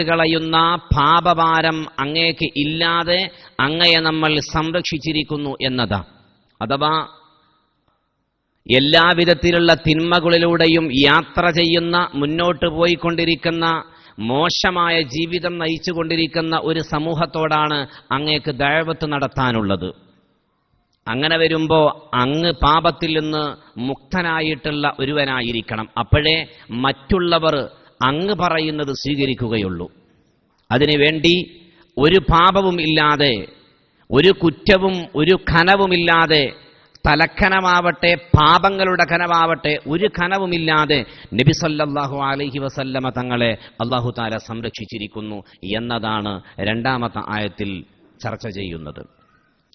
കളയുന്ന പാപഭാരം അങ്ങേക്ക് ഇല്ലാതെ അങ്ങയെ നമ്മൾ സംരക്ഷിച്ചിരിക്കുന്നു എന്നതാ. അഥവാ എല്ലാവിധത്തിലുള്ള തിന്മകളിലൂടെയും യാത്ര ചെയ്യുന്ന, മുന്നോട്ട് പോയിക്കൊണ്ടിരിക്കുന്ന, മോശമായ ജീവിതം നയിച്ചുകൊണ്ടിരിക്കുന്ന ഒരു സമൂഹത്തോടാണ് അങ്ങേക്ക് ദഅവത്ത് നടത്താനുള്ളത്. അങ്ങനെ വരുമ്പോൾ അങ്ങ് പാപത്തിൽ നിന്ന് മുക്തനായിട്ടുള്ള ഒരുവനായിരിക്കണം. അപ്പോഴേ മറ്റുള്ളവർ അങ്ങ് പറയുന്നത് സ്വീകരിക്കുകയുള്ളൂ. അതിനുവേണ്ടി ഒരു പാപവും ഇല്ലാതെ, ഒരു കുറ്റവും ഒരു ഖനവുമില്ലാതെ, തലക്കനമാവട്ടെ പാപങ്ങളുടെ ഖനമാവട്ടെ ഒരു ഖനവുമില്ലാതെ നബി സല്ലല്ലാഹു അലൈഹി വസല്ലമ തങ്ങളെ അല്ലാഹു തആല സംരക്ഷിച്ചിരിക്കുന്നു എന്നതാണ് രണ്ടാമത്തെ ആയത്തിൽ ചർച്ച ചെയ്യുന്നത്.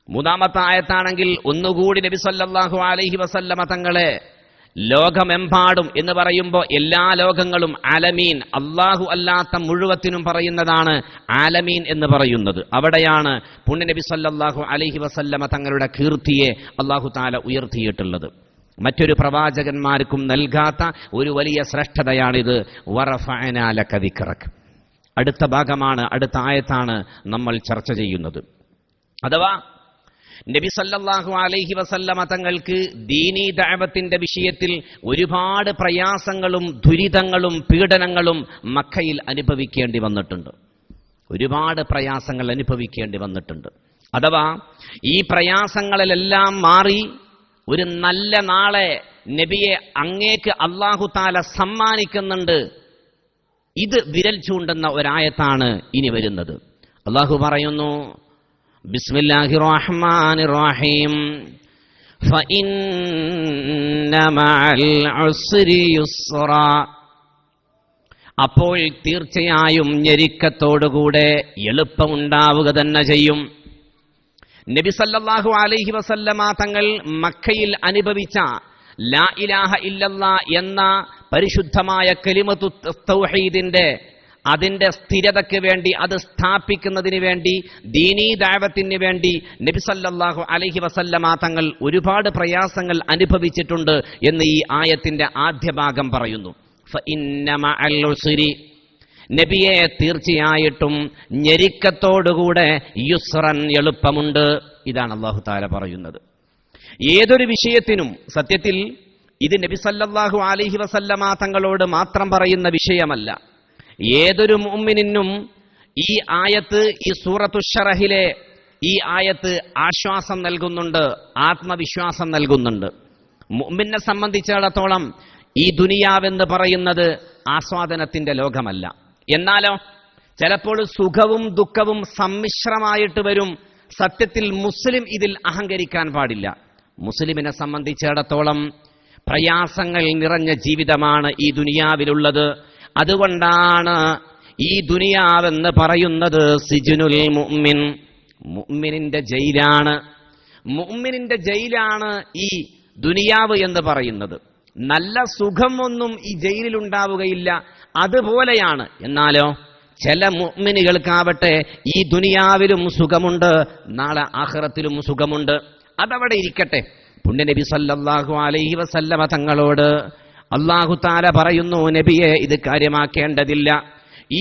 മൂന്നാമത്തെ ആയത്താണെങ്കിൽ ഒന്നുകൂടി നബി സല്ലല്ലാഹു അലൈഹി വസല്ലമ തങ്ങളെ ലോകമെമ്പാടും എന്ന് പറയുമ്പോൾ എല്ലാ ലോകങ്ങളും ആലമീൻ, അല്ലാഹു അല്ലാത്ത മുഴുവത്തിനും പറയുന്നതാണ് ആലമീൻ എന്ന് പറയുന്നത്. അവിടെയാണ് പുണ്യ നബി സല്ലല്ലാഹു അലൈഹി വസല്ലമ തങ്ങളുടെ കീർത്തിയെ അല്ലാഹു തആല ഉയർത്തിയിട്ടുള്ളത്. മറ്റൊരു പ്രവാചകന്മാർക്കും നൽകാത്ത ഒരു വലിയ ശ്രേഷ്ഠതയാണിത്. വറഫഅനാ ലക ദിക്റക. അടുത്ത ഭാഗമാണ്, അടുത്ത ആയത്താണ് നമ്മൾ ചർച്ച ചെയ്യുന്നത്. അഥവാ നബി സല്ലല്ലാഹു അലൈഹി വസല്ലമ തങ്ങൾക്ക് ദീനീ ദഅവത്തിന്റെ വിഷയത്തിൽ ഒരുപാട് പ്രയാസങ്ങളും ദുരിതങ്ങളും പീഡനങ്ങളും മക്കയിൽ അനുഭവിക്കേണ്ടി വന്നിട്ടുണ്ട്. ഒരുപാട് പ്രയാസങ്ങൾ അനുഭവിക്കേണ്ടി വന്നിട്ടുണ്ട്. അഥവാ ഈ പ്രയാസങ്ങളിലെല്ലാം മാറി ഒരു നല്ല നാളെ നബിയെ അങ്ങേക്ക് അല്ലാഹു തആല സമ്മാനിക്കുന്നുണ്ട്. ഇത് വിരൽ ചൂണ്ടുന്ന ഒരായത്താണ് ഇനി വരുന്നത്. അല്ലാഹു പറയുന്നു, ബിസ്മില്ലാഹിർ റഹ്മാനിർ റഹീം, ഫഇന്ന മഅൽ ഉസ്രി യുസ്റാ. അപ്പോൾ തീർച്ചയായും ഞെരുക്കത്തോടുകൂടെ എളുപ്പമുണ്ടാവുക തന്നെ ചെയ്യും. നബി സല്ലല്ലാഹു അലൈഹി വസല്ലമ തങ്ങൾ മക്കയിൽ അനുഭവിച്ച ലാ ഇലാഹ ഇല്ലല്ലാ എന്ന പരിശുദ്ധമായ കലിമത്തു തൗഹീദിന്റെ അതിന്റെ സ്ഥിരതയ്ക്ക് വേണ്ടി, അത് സ്ഥാപിക്കുന്നതിന് വേണ്ടി, ദീനീ ദഅവത്തിന് വേണ്ടി നബി സല്ലല്ലാഹു അലൈഹി വസല്ലമ തങ്ങൾ ഒരുപാട് പ്രയാസങ്ങൾ അനുഭവിച്ചിട്ടുണ്ട് എന്ന് ഈ ആയത്തിന്റെ ആദ്യ ഭാഗം പറയുന്നു. ഫഇന്ന മഅൽ ഉസ്രി, നബിയെ തീർച്ചയായിട്ടും ഞെരുക്കത്തോടുകൂടെ യുസ്റൻ എളുപ്പമുണ്ട്. ഇതാണ് അല്ലാഹു തആല പറയുന്നത്. ഏതൊരു വിഷയത്തിനും സത്യത്തിൽ ഇത് നബി സല്ലല്ലാഹു അലൈഹി വസല്ലമ തങ്ങളോട് മാത്രം പറയുന്ന വിഷയമല്ല. ഏതൊരു മുഅ്മിനിനും ഈ ആയത്ത്, ഈ സൂറത്തു ശറഹിലെ ഈ ആയത്ത് ആശ്വാസം നൽകുന്നുണ്ട്, ആത്മവിശ്വാസം നൽകുന്നുണ്ട്. മുഅ്മിനെ സംബന്ധിച്ചിടത്തോളം ഈ ദുനിയാവെന്ന് പറയുന്നത് ആസ്വാദനത്തിന്റെ ലോകമല്ല. എന്നാലോ ചിലപ്പോൾ സുഖവും ദുഃഖവും സമ്മിശ്രമായിട്ട് വരും. സത്യത്തിൽ മുസ്ലിം ഇതിൽ അഹങ്കരിക്കാൻ പാടില്ല. മുസ്ലിമിനെ സംബന്ധിച്ചിടത്തോളം പ്രയാസങ്ങൾ നിറഞ്ഞ ജീവിതമാണ് ഈ ദുനിയാവിലുള്ളത്. അതുകൊണ്ടാണ് ഈ ദുനിയാവെന്ന് പറയുന്നത് സിജ്നുൽ മുഅ്മിൻ, മുഅ്മിനിന്റെ ജയിലാണ്. മുഅ്മിനിന്റെ ജയിലാണ് ഈ ദുനിയാവ് എന്ന് പറയുന്നത്. നല്ല സുഖമൊന്നും ഈ ജയിലിൽ ഉണ്ടാവുകയില്ല, അതുപോലെയാണ്. എന്നാലോ ചില മുഅ്മിനുകൾക്കാവട്ടെ ഈ ദുനിയാവിലും സുഖമുണ്ട്, നാളെ ആഖിറത്തിലും സുഖമുണ്ട്. അതവിടെ ഇരിക്കട്ടെ. പുണ്യ നബി സല്ലല്ലാഹു അലൈഹി വസല്ലമ തങ്ങളോട് അല്ലാഹു തആല പറയുന്നു, നബിയെ ഇത് കാര്യമാക്കേണ്ടതില്ല.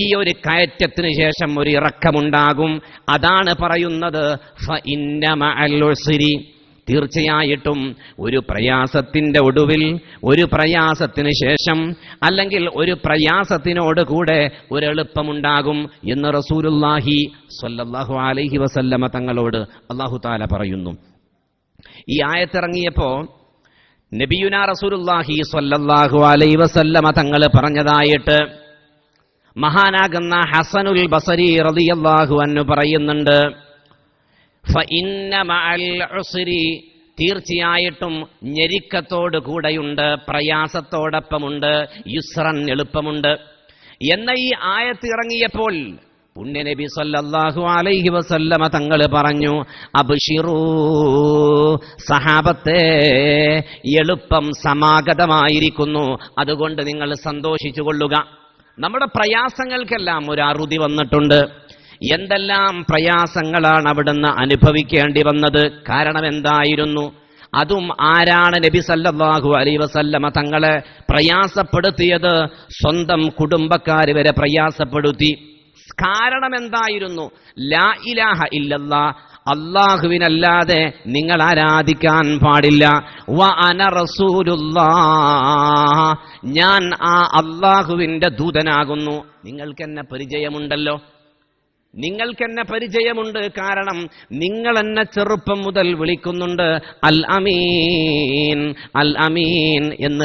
ഈ ഒരു കയറ്റത്തിന് ശേഷം ഒരു ഇറക്കമുണ്ടാകും. അതാണ് പറയുന്നത് ഫഇന്ന മഅൽ ഉസ്രി, തീർച്ചയായിട്ടും ഒരു പ്രയാസത്തിന്റെ ഒടുവിൽ, ഒരു പ്രയാസത്തിന് ശേഷം, അല്ലെങ്കിൽ ഒരു പ്രയാസത്തിനോട് കൂടെ ഒരു എളുപ്പമുണ്ടാകും എന്ന് റസൂലുള്ളാഹി സ്വല്ലല്ലാഹു അലൈഹി വസല്ലമ തങ്ങളോട് അല്ലാഹു തആല പറയുന്നു. ഈ ആയത്തിറങ്ങിയപ്പോ നബിയുനാ റസൂലുള്ളാഹി സ്വല്ലല്ലാഹു അലൈഹി വസല്ലമ തങ്ങൾ പറഞ്ഞതായിട്ട് മഹാനാകുന്ന ഹസനുൽ ബസരി റളിയല്ലാഹു അൻഹു പറയുന്നുണ്ട്, ഫഇന്ന മഅൽ ഉസ്രി, തീർച്ചയായിട്ടും ഞെരുക്കത്തോട് കൂടെയുണ്ട്, പ്രയാസത്തോടൊപ്പമുണ്ട്, യുസ്റൻ എളുപ്പമുണ്ട് എന്ന ഈ ആയത്ത് ഇറങ്ങിയപ്പോൾ പുണ്യ നബി സല്ലല്ലാഹു അലൈഹി വസല്ലമ തങ്ങൾ പറഞ്ഞു, അബ്ശിറൂ സഹാബത്തെ, എളുപ്പം സമാഗതമായിരിക്കുന്നു, അതുകൊണ്ട് നിങ്ങൾ സന്തോഷിച്ചു കൊള്ളുക. നമ്മുടെ പ്രയാസങ്ങൾക്കെല്ലാം ഒരു അറുതി വന്നിട്ടുണ്ട്. എന്തെല്ലാം പ്രയാസങ്ങളാണ് അവിടുന്ന് അനുഭവിക്കേണ്ടി വന്നത്. കാരണം എന്തായിരുന്നു? അതും ആരാണ് നബി സല്ലല്ലാഹു അലൈഹി വസല്ലമ തങ്ങളെ പ്രയാസപ്പെടുത്തിയത്? സ്വന്തം കുടുംബക്കാർ വരെ പ്രയാസപ്പെടുത്തി. കാരണം എന്തായിരുന്നു? ലാ ഇലാഹ ഇല്ലല്ലാഹ്, അല്ലാഹുവിനല്ലാതെ നിങ്ങൾ ആരാധിക്കാൻ പാടില്ല. വ അന റസൂലുള്ളാഹ്, ഞാൻ ആ അല്ലാഹുവിന്റെ ദൂതനാകുന്നു. നിങ്ങൾക്കെന്നെ പരിചയമുണ്ടല്ലോ, നിങ്ങൾക്കെന്നെ പരിചയമുണ്ട്. കാരണം നിങ്ങൾ എന്നെ ചെറുപ്പം മുതൽ വിളിക്കുന്നുണ്ട്. അൽ അമീൻ, അൽ അമീൻ എന്ന്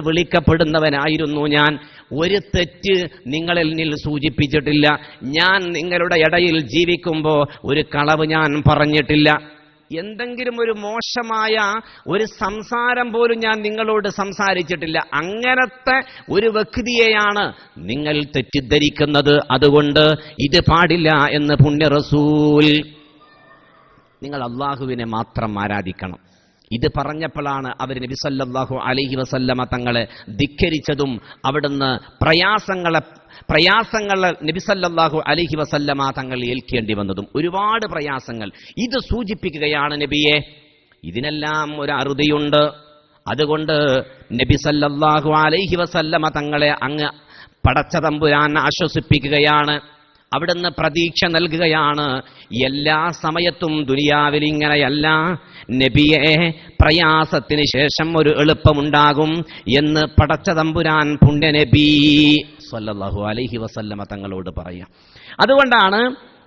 വിളിക്കപ്പെടുന്നവനായിരുന്നു ഞാൻ. ഒരു തെറ്റ് നിങ്ങളിൽ സൂചിപ്പിച്ചിട്ടില്ല. ഞാൻ നിങ്ങളുടെ ഇടയിൽ ജീവിക്കുമ്പോൾ ഒരു കളവ് ഞാൻ പറഞ്ഞിട്ടില്ല. എന്തെങ്കിലും ഒരു മോശമായ ഒരു സംസാരം പോലും ഞാൻ നിങ്ങളോട് സംസാരിച്ചിട്ടില്ല. അങ്ങനത്തെ ഒരു വ്യക്തിയെയാണ് നിങ്ങൾ തെറ്റിദ്ധരിക്കുന്നത്. അതുകൊണ്ട് ഇത് പാടില്ല എന്ന് പുണ്യ റസൂൽ. നിങ്ങൾ അള്ളാഹുവിനെ മാത്രം ആരാധിക്കണം. ഇത് പറഞ്ഞപ്പോഴാണ് അവർ നബി സല്ലല്ലാഹു അലൈഹി വസല്ലമ തങ്ങളെ ധിക്കരിച്ചതും അവിടുന്ന് പ്രയാസങ്ങൾ നബി സല്ലല്ലാഹു അലൈഹി വസല്ലമ തങ്ങൾ ഏൽക്കേണ്ടി വന്നതും. ഒരുപാട് പ്രയാസങ്ങൾ. ഇത് സൂചിപ്പിക്കുകയാണ് നബിയെ, ഇതിനെല്ലാം ഒരു അറുതിയുണ്ട്. അതുകൊണ്ട് നബി സല്ലല്ലാഹു അലൈഹി വസല്ലമ തങ്ങളെ അങ്ങ് പടച്ച തമ്പുരാൻ ആശ്വസിപ്പിക്കുകയാണ്. അവിടുന്ന് പ്രതീക്ഷ നൽകുകയാണ്. എല്ലാ സമയത്തും ദുനിയാവിൽ ഇങ്ങനെയല്ല നബിയെ, പ്രയാസത്തിന് ശേഷം ഒരു എളുപ്പമുണ്ടാകും എന്ന് പടച്ച തമ്പുരാൻ പുണ്യ നബി സല്ലല്ലാഹു അലൈഹി വസല്ലമ തങ്ങളോട് പറയാം. അതുകൊണ്ടാണ്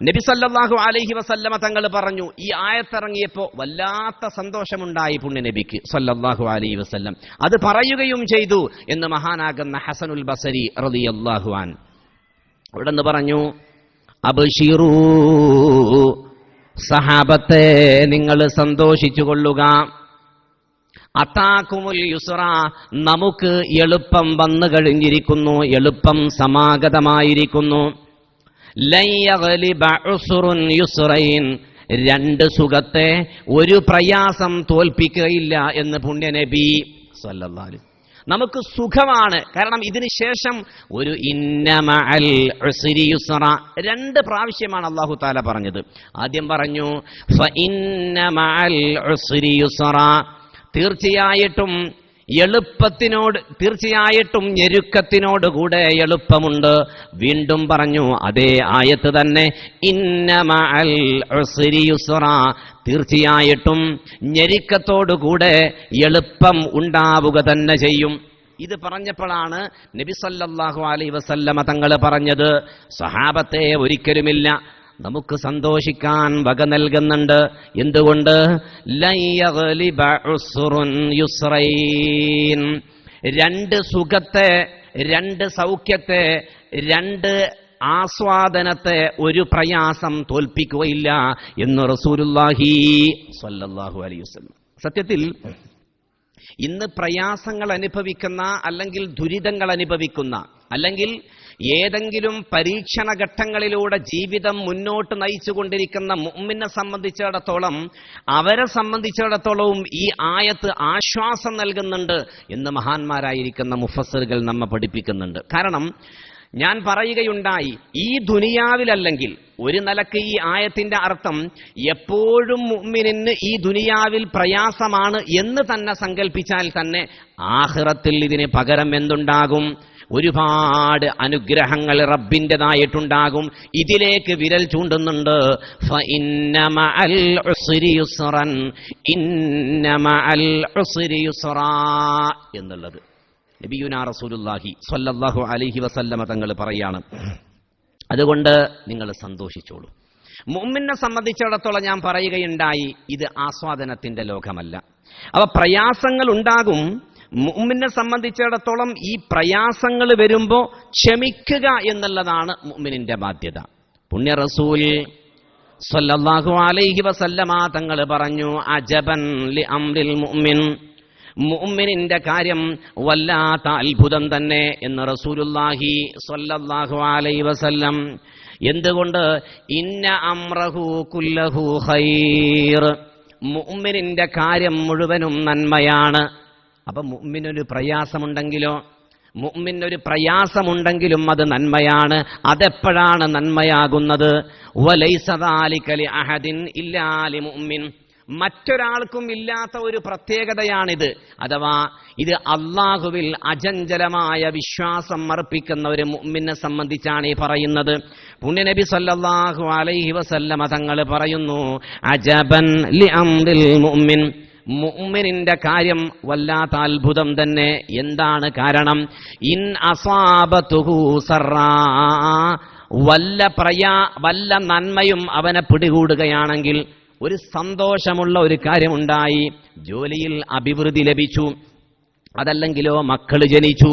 നബി സല്ലല്ലാഹു അലൈഹി വസല്ലമ തങ്ങൾ പറഞ്ഞു, ഈ ആയത്തിറങ്ങിയപ്പോൾ വല്ലാത്ത സന്തോഷമുണ്ടായി പുണ്യ നബിക്ക് സല്ലല്ലാഹു അലൈഹി വസല്ലം. അത് പറയുകയും ചെയ്തു എന്ന് മഹാനാകുന്ന ഹസനുൽ ബസരി റളിയല്ലാഹു അൻ അവിടെന്ന് പറഞ്ഞു, അബ്ശിറൂ, സഹാബത്തെ നിങ്ങൾ സന്തോഷിച്ചു കൊള്ളുക. അതാകുമുൽ യുസ്ര, നമുക്ക് എളുപ്പം വന്നു കഴിഞ്ഞിരിക്കുന്നു, എളുപ്പം സമാഗതമായിരിക്കുന്നു. ലൻ യഗ്ലിബ ഉസ്റുൻ യുസ്റൈൻ, രണ്ട് സുഖത്തെ ഒരു പ്രയാസം തോൽപ്പിക്കുകയില്ല എന്ന് പുണ്യ നബി സല്ലല്ലാഹു അലൈഹി. നമുക്ക് സുഖമാണ്. കാരണം ഇതിനു ശേഷം ഒരു ഇന്ന മഅൽ ഉസ്രി യുസ്റ, രണ്ട് പ്രാവശ്യമാണ് അല്ലാഹു തആല പറഞ്ഞത്. ആദ്യം പറഞ്ഞു ഫ ഇന്ന മഅൽ ഉസ്രി യുസ്റ, തീർച്ചയായിട്ടും ഞെരുക്കത്തിനോടുകൂടെ എളുപ്പമുണ്ട്. വീണ്ടും പറഞ്ഞു അതേ ആയത്ത് തന്നെ, ഇന്ന മഅൽ ഉസ്രി യുസ്റ, തീർച്ചയായിട്ടും ഞെരുക്കത്തോടുകൂടെ എളുപ്പം ഉണ്ടാവുക തന്നെ ചെയ്യും. ഇത് പറഞ്ഞപ്പോഴാണ് നബി സല്ലല്ലാഹു അലൈഹി വസല്ലമ തങ്ങൾ പറഞ്ഞത്, സഹാബത്തെ ഒരിക്കലുമില്ല, നമുക്ക് സന്തോഷിക്കാൻ വക നൽകുന്നുണ്ട്. എന്തുകൊണ്ട്? ലൻ യഗ്ലിബ ഉസ്റുൻ യുസ്റൈൻ, രണ്ട് സുഖത്തെ, രണ്ട് സൗഖ്യത്തെ, രണ്ട് ആസ്വാദനത്തെ ഒരു പ്രയാസം തോൽപ്പിക്കുകയില്ല എന്ന് റസൂലുള്ളാഹി സ്വല്ലല്ലാഹു അലൈഹി വസല്ലം. സത്യത്തിൽ ഇന്ന് പ്രയാസങ്ങൾ അനുഭവിക്കുന്ന, അല്ലെങ്കിൽ ദുരിതങ്ങൾ അനുഭവിക്കുന്ന, അല്ലെങ്കിൽ ഏതെങ്കിലും പരീക്ഷണ ഘട്ടങ്ങളിലൂടെ ജീവിതം മുന്നോട്ട് നയിച്ചുകൊണ്ടിരിക്കുന്ന മുഅ്മിനെ സംബന്ധിച്ചിടത്തോളം, അവരെ സംബന്ധിച്ചിടത്തോളവും ഈ ആയത്ത് ആശ്വാസം നൽകുന്നുണ്ട് എന്ന് മഹാന്മാരായിരിക്കുന്ന മുഫസ്സിറുകൾ നമ്മെ പഠിപ്പിക്കുന്നുണ്ട്. കാരണം ഞാൻ പറയുകയുണ്ടായി, ഈ ദുനിയാവിലല്ലെങ്കിൽ ഒരു നിലക്ക് ഈ ആയത്തിന്റെ അർത്ഥം എപ്പോഴും മുഅ്മിനിന് ഈ ദുനിയാവിൽ പ്രയാസമാണ് എന്ന് തന്നെ സങ്കല്പിച്ചാൽ തന്നെ ആഖിറത്തിൽ ഇതിന് പകരം എന്തുണ്ടാകും? ഒരുപാട് അനുഗ്രഹങ്ങൾ റബ്ബിൻ്റെതായിട്ടുണ്ടാകും. ഇതിലേക്ക് വിരൽ ചൂണ്ടുന്നുണ്ട്. ഫഇന്ന മഅൽ ഉസ്രി യുസ്റൻ, ഇന്ന മഅൽ ഉസ്രി യുസ്റാ എന്നുള്ളത് നബിയുനാ റസൂലുള്ളാഹി സ്വല്ലല്ലാഹു അലൈഹി വസല്ലമ തങ്ങൾ പറയാണ്. അതുകൊണ്ട് നിങ്ങൾ സന്തോഷിച്ചോളൂ. മുഅ്മിനെ സംബന്ധിച്ചിടത്തോളം ഞാൻ പറയുകയുണ്ടായി, ഇത് ആസ്വാദനത്തിന്റെ ലോകമല്ല. അവ പ്രയാസങ്ങൾ ഉണ്ടാകും. മുഅ്മിനെ സംബന്ധിച്ചിടത്തോളം ഈ പ്രയാസങ്ങൾ വരുമ്പോൾ ക്ഷമിക്കുക എന്നുള്ളതാണ് മുഅ്മിനിന്റെ ബാധ്യത. പുണ്യ റസൂൽ സ്വല്ലല്ലാഹു അലൈഹി വസല്ലമ തങ്ങൾ പറഞ്ഞു, അജബൻ ലി അംരിൽ മുഅ്മിൻ, മുഅ്മിനിന്റെ കാര്യം വല്ലാത്ത അത്ഭുതം തന്നെ എന്ന് റസൂലുള്ളാഹി സ്വല്ലല്ലാഹു അലൈഹി വസല്ലം. എന്തുകൊണ്ട്? ഇന്ന അംറഹു കുല്ലഹു ഖൈർ, മുഅ്മിനിന്റെ കാര്യം മുഴുവനും നന്മയാണ്. അപ്പൊ മുഅ്മിനൊരു പ്രയാസമുണ്ടെങ്കിലും അത് നന്മയാണ്. അതെപ്പോഴാണ് നന്മയാകുന്നത്? വലൈസ ദാലിക ലി അഹദിൻ ഇല്ലാ ലി മുഅ്മിൻ, മറ്റൊരാൾക്കും ഇല്ലാത്ത ഒരു പ്രത്യേകതയാണിത്. അഥവാ ഇത് അള്ളാഹുവിൽ അചഞ്ചലമായ വിശ്വാസം അർപ്പിക്കുന്ന ഒരു മുഅ്മിനെ സംബന്ധിച്ചാണ് ഈ പറയുന്നത്. പുണ്യനബി സല്ലല്ലാഹു അലൈഹി വസല്ലമ തങ്ങൾ പറയുന്നു, അജബൻ ലി അംറിൽ മുഅ്മിൻ, മുഅ്മിനിന്റെ കാര്യം വല്ലാത്ത അത്ഭുതം തന്നെ. എന്താണ് കാരണം? ഇൻ അസാബതുഹു സറാ, വല്ല നന്മയും അവനെ പിടികൂടുകയാണെങ്കിൽ, ഒരു സന്തോഷമുള്ള ഒരു കാര്യമുണ്ടായി, ജോലിയിൽ അഭിവൃദ്ധി ലഭിച്ചു, അതല്ലെങ്കിലോ മക്കള് ജനിച്ചു,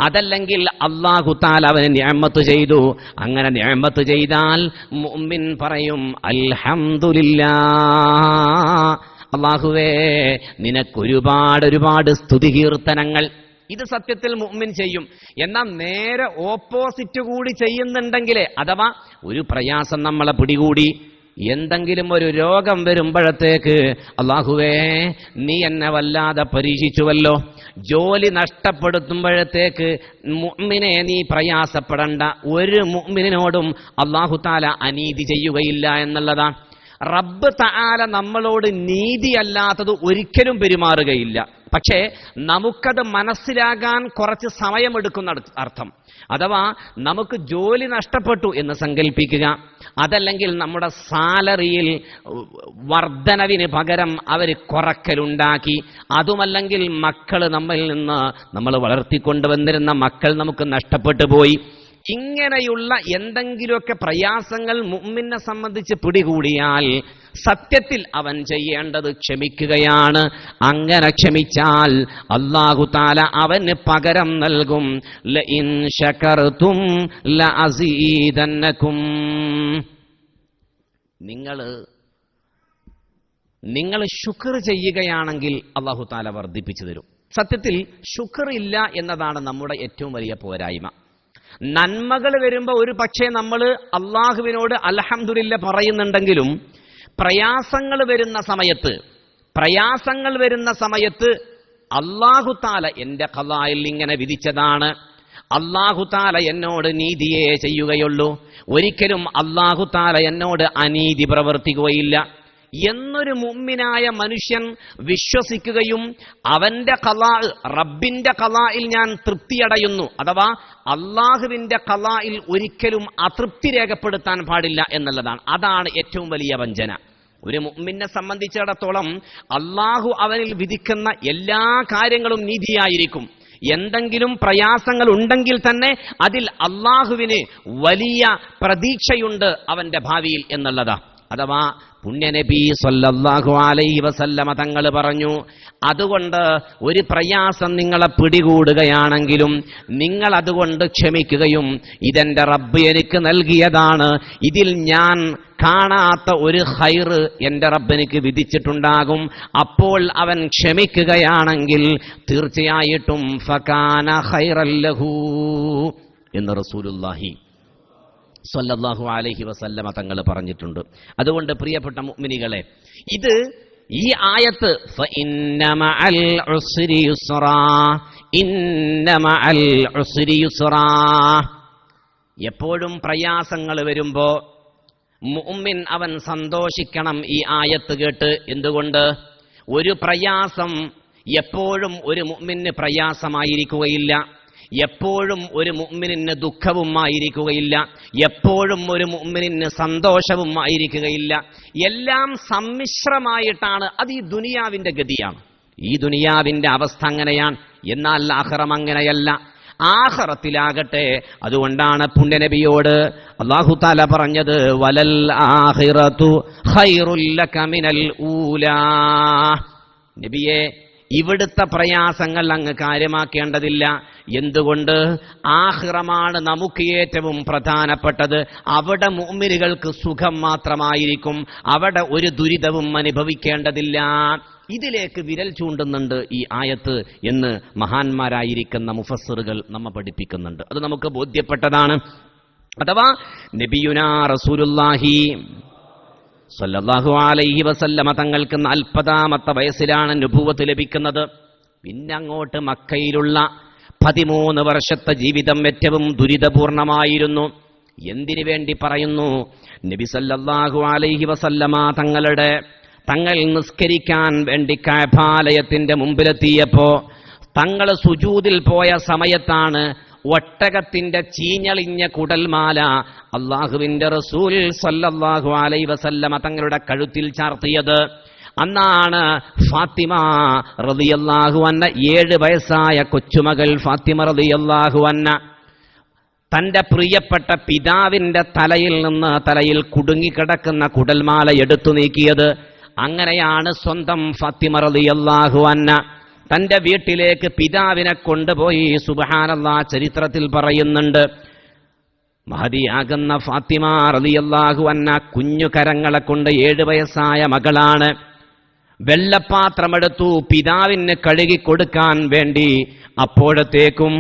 അതല്ലെങ്കിൽ അല്ലാഹു തആല അവന് നിഅമത്ത് ചെയ്തു. അങ്ങനെ നിഅമത്ത് ചെയ്താൽ മുഅ്മിൻ പറയും അൽഹംദുലില്ലാഹ്, അല്ലാഹുവേ നിനക്കൊരുപാട് സ്തുതികീർത്തനങ്ങൾ. ഇത് സത്യത്തിൽ മുഅ്മിൻ ചെയ്യും. എന്നാൽ നേരെ ഓപ്പോസിറ്റ് കൂടി ചെയ്യുന്നുണ്ടെങ്കിൽ, അഥവാ ഒരു പ്രയാസം നമ്മളെ പിടികൂടി, എന്തെങ്കിലും ഒരു രോഗം വരുമ്പോഴത്തേക്ക് അല്ലാഹുവേ നീ എന്നെ വല്ലാതെ പരീക്ഷിച്ചുവല്ലോ, ജോലി നഷ്ടപ്പെടുത്തുമ്പോഴത്തേക്ക് മുഅ്മിനെ നീ പ്രയാസപ്പെടണ്ട, ഒരു മുഅ്മിനോടും അല്ലാഹു തആല അനീതി ചെയ്യുകയില്ല എന്നുള്ളതാണ്. റബ്ബ് തആല നമ്മളോട് നീതിയല്ലാത്തത് ഒരിക്കലും പെരുമാറുകയില്ല. പക്ഷേ നമുക്കത് മനസ്സിലാകാൻ കുറച്ച് സമയമെടുക്കുന്ന അർത്ഥം. അഥവാ നമുക്ക് ജോലി നഷ്ടപ്പെട്ടു എന്ന് സങ്കല്പിക്കുക, അതല്ലെങ്കിൽ നമ്മുടെ സാലറിയിൽ വർധനവിന് പകരം അവർ കുറക്കലുണ്ടാക്കി, അതുമല്ലെങ്കിൽ മക്കൾ നമ്മളിൽ നിന്ന് നമ്മൾ വളർത്തിക്കൊണ്ടുവന്നിരുന്ന മക്കൾ നമുക്ക് നഷ്ടപ്പെട്ടു പോയി. ഇങ്ങനെയുള്ള എന്തെങ്കിലുമൊക്കെ പ്രയാസങ്ങൾ മുഅ്മിനെ സംബന്ധിച്ച് പിടികൂടിയാൽ സത്യത്തിൽ അവൻ ചെയ്യേണ്ടത് ക്ഷമിക്കുകയാണ്. അങ്ങനെ ക്ഷമിച്ചാൽ അല്ലാഹു തആല അവന് പകരം നൽകും. ലഇൻ ശകർതും ലഅസീദന്നകും. നിങ്ങൾ ശുക്ർ ചെയ്യുകയാണെങ്കിൽ അല്ലാഹു തആല വർദ്ധിപ്പിച്ചു തരും. സത്യത്തിൽ ശുക്ർ ഇല്ല എന്നതാണ് നമ്മുടെ ഏറ്റവും വലിയ പോരായ്മ. നന്മകൾ വരുമ്പോൾ ഒരു പക്ഷേ നമ്മൾ അള്ളാഹുവിനോട് അൽഹംദുലില്ലാ പറയുന്നുണ്ടെങ്കിലും പ്രയാസങ്ങൾ വരുന്ന സമയത്ത് അല്ലാഹു തആല എന്റെ ഖളായിൽ ഇങ്ങനെ വിധിച്ചതാണ്, അല്ലാഹു തആല എന്നോട് നീതിയെ ചെയ്യുകയുള്ളൂ, ഒരിക്കലും അല്ലാഹു തആല എന്നോട് അനീതി പ്രവർത്തിക്കുകയില്ല എന്നൊരു മുഅ്മിനായ മനുഷ്യൻ വിശ്വസിക്കുകയും അവന്റെ ഖളാ, റബ്ബിന്റെ ഖളായിൽ ഞാൻ തൃപ്തിയടയുന്നു, അഥവാ അള്ളാഹുവിന്റെ ഖളായിൽ ഒരിക്കലും അതൃപ്തി രേഖപ്പെടുത്താൻ പാടില്ല എന്നുള്ളതാണ്. അതാണ് ഏറ്റവും വലിയ വഞ്ചന. ഒരു മുഅ്മിനെ സംബന്ധിച്ചിടത്തോളം അള്ളാഹു അവനിൽ വിധിക്കുന്ന എല്ലാ കാര്യങ്ങളും നീതിയായിരിക്കും. എന്തെങ്കിലും പ്രയാസങ്ങൾ ഉണ്ടെങ്കിൽ തന്നെ അതിൽ അള്ളാഹുവിന് വലിയ പ്രതീക്ഷയുണ്ട് അവന്റെ ഭാവിയിൽ എന്നുള്ളതാ. അഥവാ പുണ്യനബി സല്ലല്ലാഹു അലൈഹി വസല്ലമ തങ്ങൾ പറഞ്ഞു, അതുകൊണ്ട് ഒരു പ്രയാസം നിങ്ങളെ പിടികൂടുകയാണെങ്കിലും നിങ്ങൾ അതുകൊണ്ട് ക്ഷമിക്കുകയും, ഇതെന്റെ റബ്ബ് എനിക്ക് നൽകിയതാണ്, ഇതിൽ ഞാൻ കാണാത്ത ഒരു ഖൈറ് എന്റെ റബ്ബ് എനിക്ക് വിധിച്ചിട്ടുണ്ടാകും, അപ്പോൾ അവൻ ക്ഷമിക്കുകയാണെങ്കിൽ തീർച്ചയായിട്ടും ഫകാന ഖൈറൻ ലഹു എന്ന് റസൂലുള്ളാഹി സ്വല്ലല്ലാഹു അലൈഹി വസല്ലമ തങ്ങൾ പറഞ്ഞിട്ടുണ്ട്. അതുകൊണ്ട് പ്രിയപ്പെട്ട മുഅ്മിനീകളെ, ഈ ആയത്ത് ഫഇന്ന മഅൽ ഉസ്രി യുസ്റാ, ഇന്ന മഅൽ ഉസ്രി യുസ്റാ, എപ്പോഴും പ്രയാസങ്ങൾ വരുമ്പോ മുഅ്മിൻ അവൻ സന്തോഷിക്കണം ഈ ആയത്ത് കേട്ട്. എന്തുകൊണ്ട്? ഒരു പ്രയാസം എപ്പോഴും ഒരു മുഅ്മിന് പ്രയാസമായിരിക്കുകയില്ല, എപ്പോഴും ഒരു മുഅ്മിനിന് ദുഃഖവും ആയിരിക്കുകയില്ല, എപ്പോഴും ഒരു മുഅ്മിനിന് സന്തോഷവും ആയിരിക്കുകയില്ല. എല്ലാം സമ്മിശ്രമായിട്ടാണ്. അത് ഈ ദുനിയാവിന്റെ ഗതിയാണ്, ഈ ദുനിയാവിന്റെ അവസ്ഥ അങ്ങനെയാണ്. എന്നാൽ ആഖിറം അങ്ങനെയല്ല. ആഖിറത്തിലാകട്ടെ, അതുകൊണ്ടാണ് പുണ്യനബിയോട് അല്ലാഹു തആല പറഞ്ഞത്, വലൽ ആഖിറതു ഖൈറുൽ ലക മിനൽ ഊലാ. നബിയെ, ഇവിടുത്തെ പ്രയാസങ്ങൾ അങ്ങ് കാര്യമാക്കേണ്ടതില്ല. എന്തുകൊണ്ട്? ആഖിറമാണ് നമുക്ക് ഏറ്റവും പ്രധാനപ്പെട്ടത്. അവിടെ മുഅ്മിനുകൾക്ക് സുഖം മാത്രമായിരിക്കും, അവിടെ ഒരു ദുരിതവും അനുഭവിക്കേണ്ടതില്ല. ഇതിലേക്ക് വിരൽ ചൂണ്ടുന്നുണ്ട് ഈ ആയത്ത് എന്ന് മഹാന്മാരായിരിക്കുന്ന മുഫസ്സിറുകൾ നമ്മെ പഠിപ്പിക്കുന്നുണ്ട്. അത് നമുക്ക് ബോധ്യപ്പെട്ടതാണ്. അഥവാ നബിയുനാ റസൂലുള്ളാഹി സല്ലല്ലാഹു അലൈഹി വസല്ലമ തങ്ങൾക്ക് 40-ാമത്തെ വയസ്സിലാണ് നുബുവത്ത് ലഭിക്കുന്നത്. പിന്നെ അങ്ങോട്ട് മക്കയിലുള്ള 13 വർഷത്തെ ജീവിതം ഏറ്റവും ദുരിതപൂർണമായിരുന്നു. എന്തിനു വേണ്ടി പറയുന്നു? നബി സല്ലല്ലാഹു അലൈഹി വസല്ലമ തങ്ങളുടെ തങ്ങൾ നിസ്കരിക്കാൻ വേണ്ടി കഅബാലയത്തിന്റെ മുമ്പിലെത്തിയപ്പോ തങ്ങൾ സുജൂദിൽ പോയ സമയത്താണ് ഒട്ടകത്തിന്റെ ചീഞ്ഞളിഞ്ഞ കുടൽമാല അല്ലാഹുവിന്റെ റസൂൽ സല്ലല്ലാഹു അലൈഹി വസല്ലമ തങ്ങളുടെ കഴുത്തിൽ ചാർത്തിയത്. അന്നാണ് ഫാത്തിമ റളിയല്ലാഹു അൻഹ, 7 വയസ്സായ കൊച്ചുമകൾ ഫാത്തിമ റളിയല്ലാഹു അൻഹ തന്റെ പ്രിയപ്പെട്ട പിതാവിന്റെ തലയിൽ കുടുങ്ങിക്കിടക്കുന്ന കുടൽമാല എടുത്തു നീക്കിയത്. അങ്ങനെയാണ് സ്വന്തം ഫാത്തിമ റളിയല്ലാഹു അൻഹ തന്റെ വീട്ടിലേക്ക് പിതാവിനെ കൊണ്ടുപോയി. സുബ്ഹാനല്ലാഹ്, ചരിത്രത്തിൽ പറയുന്നുണ്ട്, മഹദിയാകുന്ന ഫാത്തിമ റളിയല്ലാഹു അൻഹ കുഞ്ഞു കരങ്ങളെ കൊണ്ട് 7 വയസ്സായ മകളാണ്. വെള്ളപ്പാത്രമെടുത്തു പിതാവിന് കഴുകി കൊടുക്കാൻ വേണ്ടി. അപ്പോഴത്തേക്കും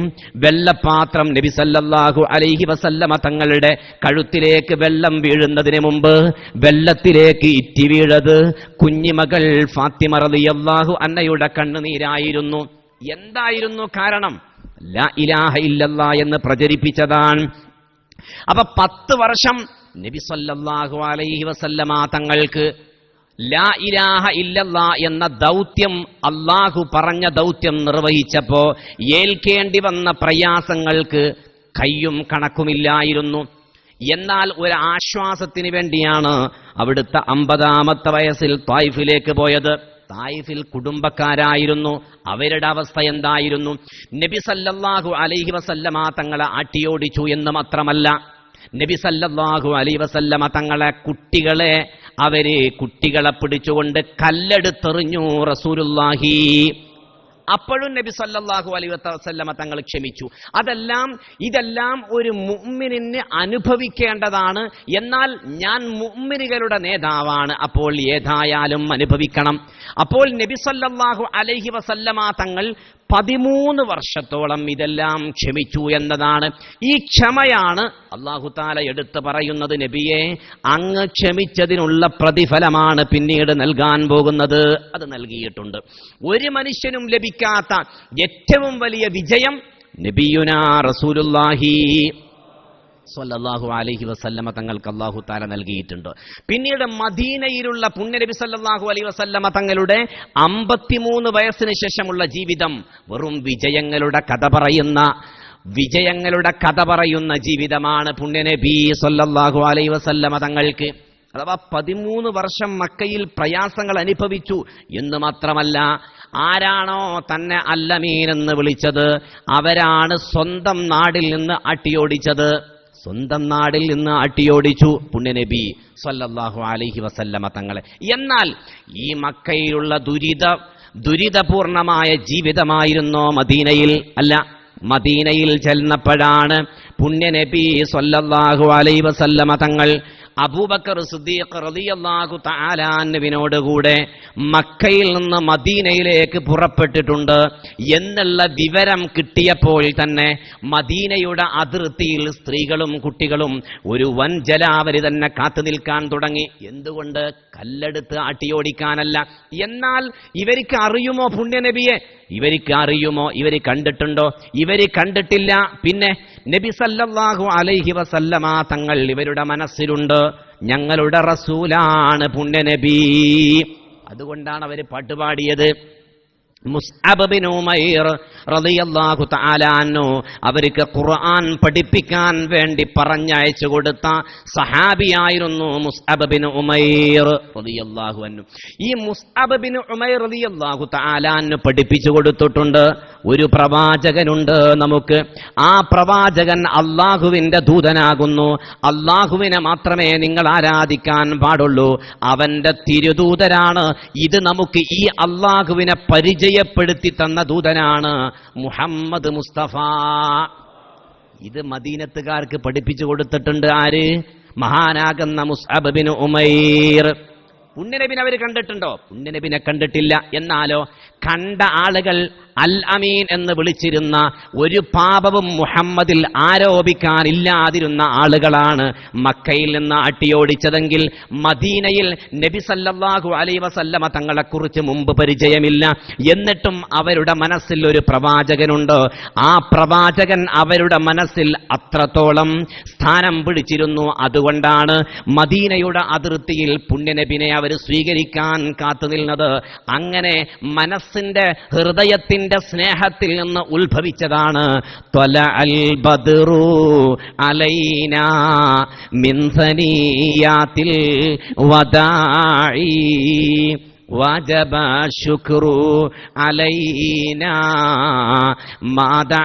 വെള്ളപ്പാത്രം നബി സല്ലല്ലാഹു അലൈഹി വസല്ലമ തങ്ങളുടെ കഴുത്തിലേക്ക് വെള്ളം വീഴുന്നതിന് മുമ്പ് വെള്ളത്തിലേക്ക് ഇറ്റി വീഴത് കുഞ്ഞിമകൾ ഫാത്തിമ റളിയല്ലാഹു അൻഹയുടെ കണ്ണുനീരായിരുന്നു. എന്തായിരുന്നു കാരണം? ലാ ഇലാഹ ഇല്ലല്ലാഹ് എന്ന് പ്രചരിപ്പിച്ചതാണ്. അപ്പൊ 10 വർഷം നബി സല്ലല്ലാഹു അലൈഹി വസല്ലമ തങ്ങൾക്ക് ലാ ഇലാഹ ഇല്ലല്ലാഹ് എന്ന ദൗത്യം, അല്ലാഹു പറഞ്ഞ ദൗത്യം നിർവഹിച്ചപ്പോ ഏൽക്കേണ്ടി വന്ന പ്രയാസങ്ങൾക്ക് കയ്യും കണക്കുമില്ലായിരുന്നു. എന്നാൽ ഒരു ആശ്വാസത്തിന് വേണ്ടിയാണ് അവിടുത്തെ 50-ാമത്തെ വയസ്സിൽ ത്വായിഫിലേക്ക് പോയത്. തായിഫിൽ കുടുംബക്കാരായിരുന്നു. അവരുടെ അവസ്ഥ എന്തായിരുന്നു? നബി സല്ലല്ലാഹു അലൈഹി വസല്ലമ തങ്ങളെ ആട്ടിയോടിച്ചു എന്ന് മാത്രമല്ല, നബി സല്ലല്ലാഹു അലൈഹി വസല്ലമ തങ്ങളെ കുട്ടികളെ പിടിച്ചുകൊണ്ട് കല്ലെടുത്തെറിഞ്ഞു റസൂലുള്ളാഹി. അപ്പോഴും നബി സല്ലല്ലാഹു അലൈഹി വസല്ലമ തങ്ങൾ ക്ഷമിച്ചു. ഇതെല്ലാം ഒരു മുഅ്മിനിന് അനുഭവിക്കേണ്ടതാണ്. എന്നാൽ ഞാൻ മുഅ്മിനുകളുടെ നേതാവാണ്, അപ്പോൾ ഏതായാലും അനുഭവിക്കണം. അപ്പോൾ നബി സല്ലല്ലാഹു അലൈഹി വസല്ലമ തങ്ങൾ 13 വർഷത്തോളം ഇതെല്ലാം ക്ഷമിച്ചു എന്നതാണ്. ഈ ക്ഷമയാണ് അല്ലാഹു തആല എടുത്തു പറയുന്നത്, നബിയെ അങ്ങ് ക്ഷമിച്ചതിനുള്ള പ്രതിഫലമാണ് പിന്നീട് നൽകാൻ പോകുന്നത്. അത് നൽകിയിട്ടുണ്ട്. ഒരു മനുഷ്യനും ലഭിക്കാത്ത ഏറ്റവും വലിയ വിജയം നബിയുനാ റസൂലുള്ളാഹി സ്വല്ലല്ലാഹു അലൈഹി വസല്ലമ തങ്ങൾക്ക് അല്ലാഹു തആല നൽകിയിട്ടുണ്ട്. പിന്നീട് മദീനയിലുള്ള പുണ്യനബി സല്ലല്ലാഹു അലൈഹി വസല്ലമ തങ്ങളുടെ 53 വയസ്സിന് ശേഷമുള്ള ജീവിതം വെറും വിജയങ്ങളുടെ കഥ പറയുന്ന ജീവിതമാണ് പുണ്യനബി സല്ലല്ലാഹു അലൈഹി വസല്ലമ തങ്ങൾക്ക്. അഥവാ 13 വർഷം മക്കയിൽ പ്രയാസങ്ങൾ അനുഭവിച്ചു എന്ന് മാത്രമല്ല, ആരാണോ തന്നെ അല്ലമീൻ എന്ന് വിളിച്ചത് അവരാണ് സ്വന്തം നാടിൽ നിന്ന് അട്ടിയോടിച്ചു പുണ്യനബി സല്ലല്ലാഹു അലൈഹി വസല്ലമ തങ്ങളെ. എന്നാൽ ഈ മക്കയിലുള്ള ദുരിതപൂർണമായ ജീവിതമായിരുന്നോ മദീനയിൽ? അല്ല, മദീനയിൽ ചെന്നപ്പോഴാണ് പുണ്യനബി സല്ലല്ലാഹു അലൈഹി വസല്ലമ തങ്ങൾ അബൂബക്കർ സിദ്ദീഖ് റളിയല്ലാഹു തആല അൻഹുവിനോട് കൂടെ മക്കയിൽ നിന്ന് മദീനയിലേക്ക് പുറപ്പെട്ടിട്ടുണ്ട് എന്നുള്ള വിവരം കിട്ടിയപ്പോൾ തന്നെ മദീനയുടെ അതിർത്തിയിൽ സ്ത്രീകളും കുട്ടികളും ഒരു വൻ ജലാവലി തന്നെ കാത്തു നിൽക്കാൻ തുടങ്ങി. എന്തുകൊണ്ട്? കല്ലെടുത്ത് ആട്ടിയോടിക്കാനല്ല. എന്നാൽ ഇവർക്ക് അറിയുമോ പുണ്യനബിയെ? ഇവർക്ക് അറിയുമോ? ഇവർ കണ്ടിട്ടുണ്ടോ? ഇവർ കണ്ടിട്ടില്ല. പിന്നെ നബി സല്ലല്ലാഹു അലൈഹി വസല്ലമ തങ്ങൾ ഇവരുടെ മനസ്സിലുണ്ട്, ഞങ്ങളുടെ റസൂലാണ് പുണ്യനബി. അതുകൊണ്ടാണ് അവർ പാട്ടുപാടിയത്. മുസ്അബ് ബിൻ ഉമൈർ റളിയല്ലാഹു തആല അൻഹു അവർക്ക് ഖുർആൻ പഠിപ്പിക്കാൻ വേണ്ടി പറഞ്ഞയച്ചു കൊടുത്ത സഹാബിയായിരുന്നു മുസ്അബ് ബിൻ ഉമൈർ റളിയല്ലാഹു അൻഹു. ഈ മുസ്അബ് ബിൻ ഉമൈർ റളിയല്ലാഹു തആല അൻഹു പഠിപ്പിച്ചു കൊടുത്തിട്ടുണ്ട്, ഒരു പ്രവാചകനുണ്ട് നമുക്ക്. ആ പ്രവാചകൻ അല്ലാഹുവിന്റെ ദൂതനാകുന്നു. അല്ലാഹുവിനെ മാത്രമേ നിങ്ങൾ ആരാധിക്കാൻ പാടുള്ളൂ, അവന്റെ തിരുദൂതരാണ്. ഇത് നമുക്ക് ഈ അല്ലാഹുവിനെ പരിചയപ്പെടുത്തി തന്ന ദൂതനാണ് മുഹമ്മദ് മുസ്തഫ. ഇത് മദീനത്തുകാർക്ക് പഠിപ്പിച്ചു കൊടുത്തിട്ടുണ്ട് ആര്? മഹാനാകുന്ന മുസ്അബ് ബിൻ ഉമൈർ. പുണ്യനബിനെ അവർ കണ്ടിട്ടുണ്ടോ? പുണ്യനബിനെ കണ്ടിട്ടില്ല. എന്നാലോ കണ്ട ആളുകൾ അൽ അമീൻ എന്ന് വിളിച്ചിരുന്ന, ഒരു പാപവും മുഹമ്മദിൽ ആരോപിക്കാനില്ലാതിരുന്ന ആളുകളാണ് മക്കയിൽ നിന്ന് അട്ടിയോടിച്ചതെങ്കിൽ മദീനയിൽ നബി സല്ലല്ലാഹു അലൈഹി വസല്ലമ തങ്ങളെക്കുറിച്ച് മുമ്പ് പരിചയമില്ല. എന്നിട്ടും അവരുടെ മനസ്സിൽ ഒരു പ്രവാചകനുണ്ട്. ആ പ്രവാചകൻ അവരുടെ മനസ്സിൽ അത്രത്തോളം സ്ഥാനം പിടിച്ചിരുന്നു. അതുകൊണ്ടാണ് മദീനയുടെ അതിർത്തിയിൽ പുണ്യനബിനെ അവർ സ്വീകരിക്കാൻ കാത്തുനിന്നത്. അങ്ങനെ മനസ്സിന്റെ ഹൃദയത്തിന്റെ സ്നേഹത്തിൽ നിന്ന് ഉത്ഭവിച്ചതാണ് ത്വലഅൽ ബദ്റു അലൈനാ മിൻ സനിയാത്തിൽ വദാഇ വജബ ശുക്രു അലൈനാ മാദാ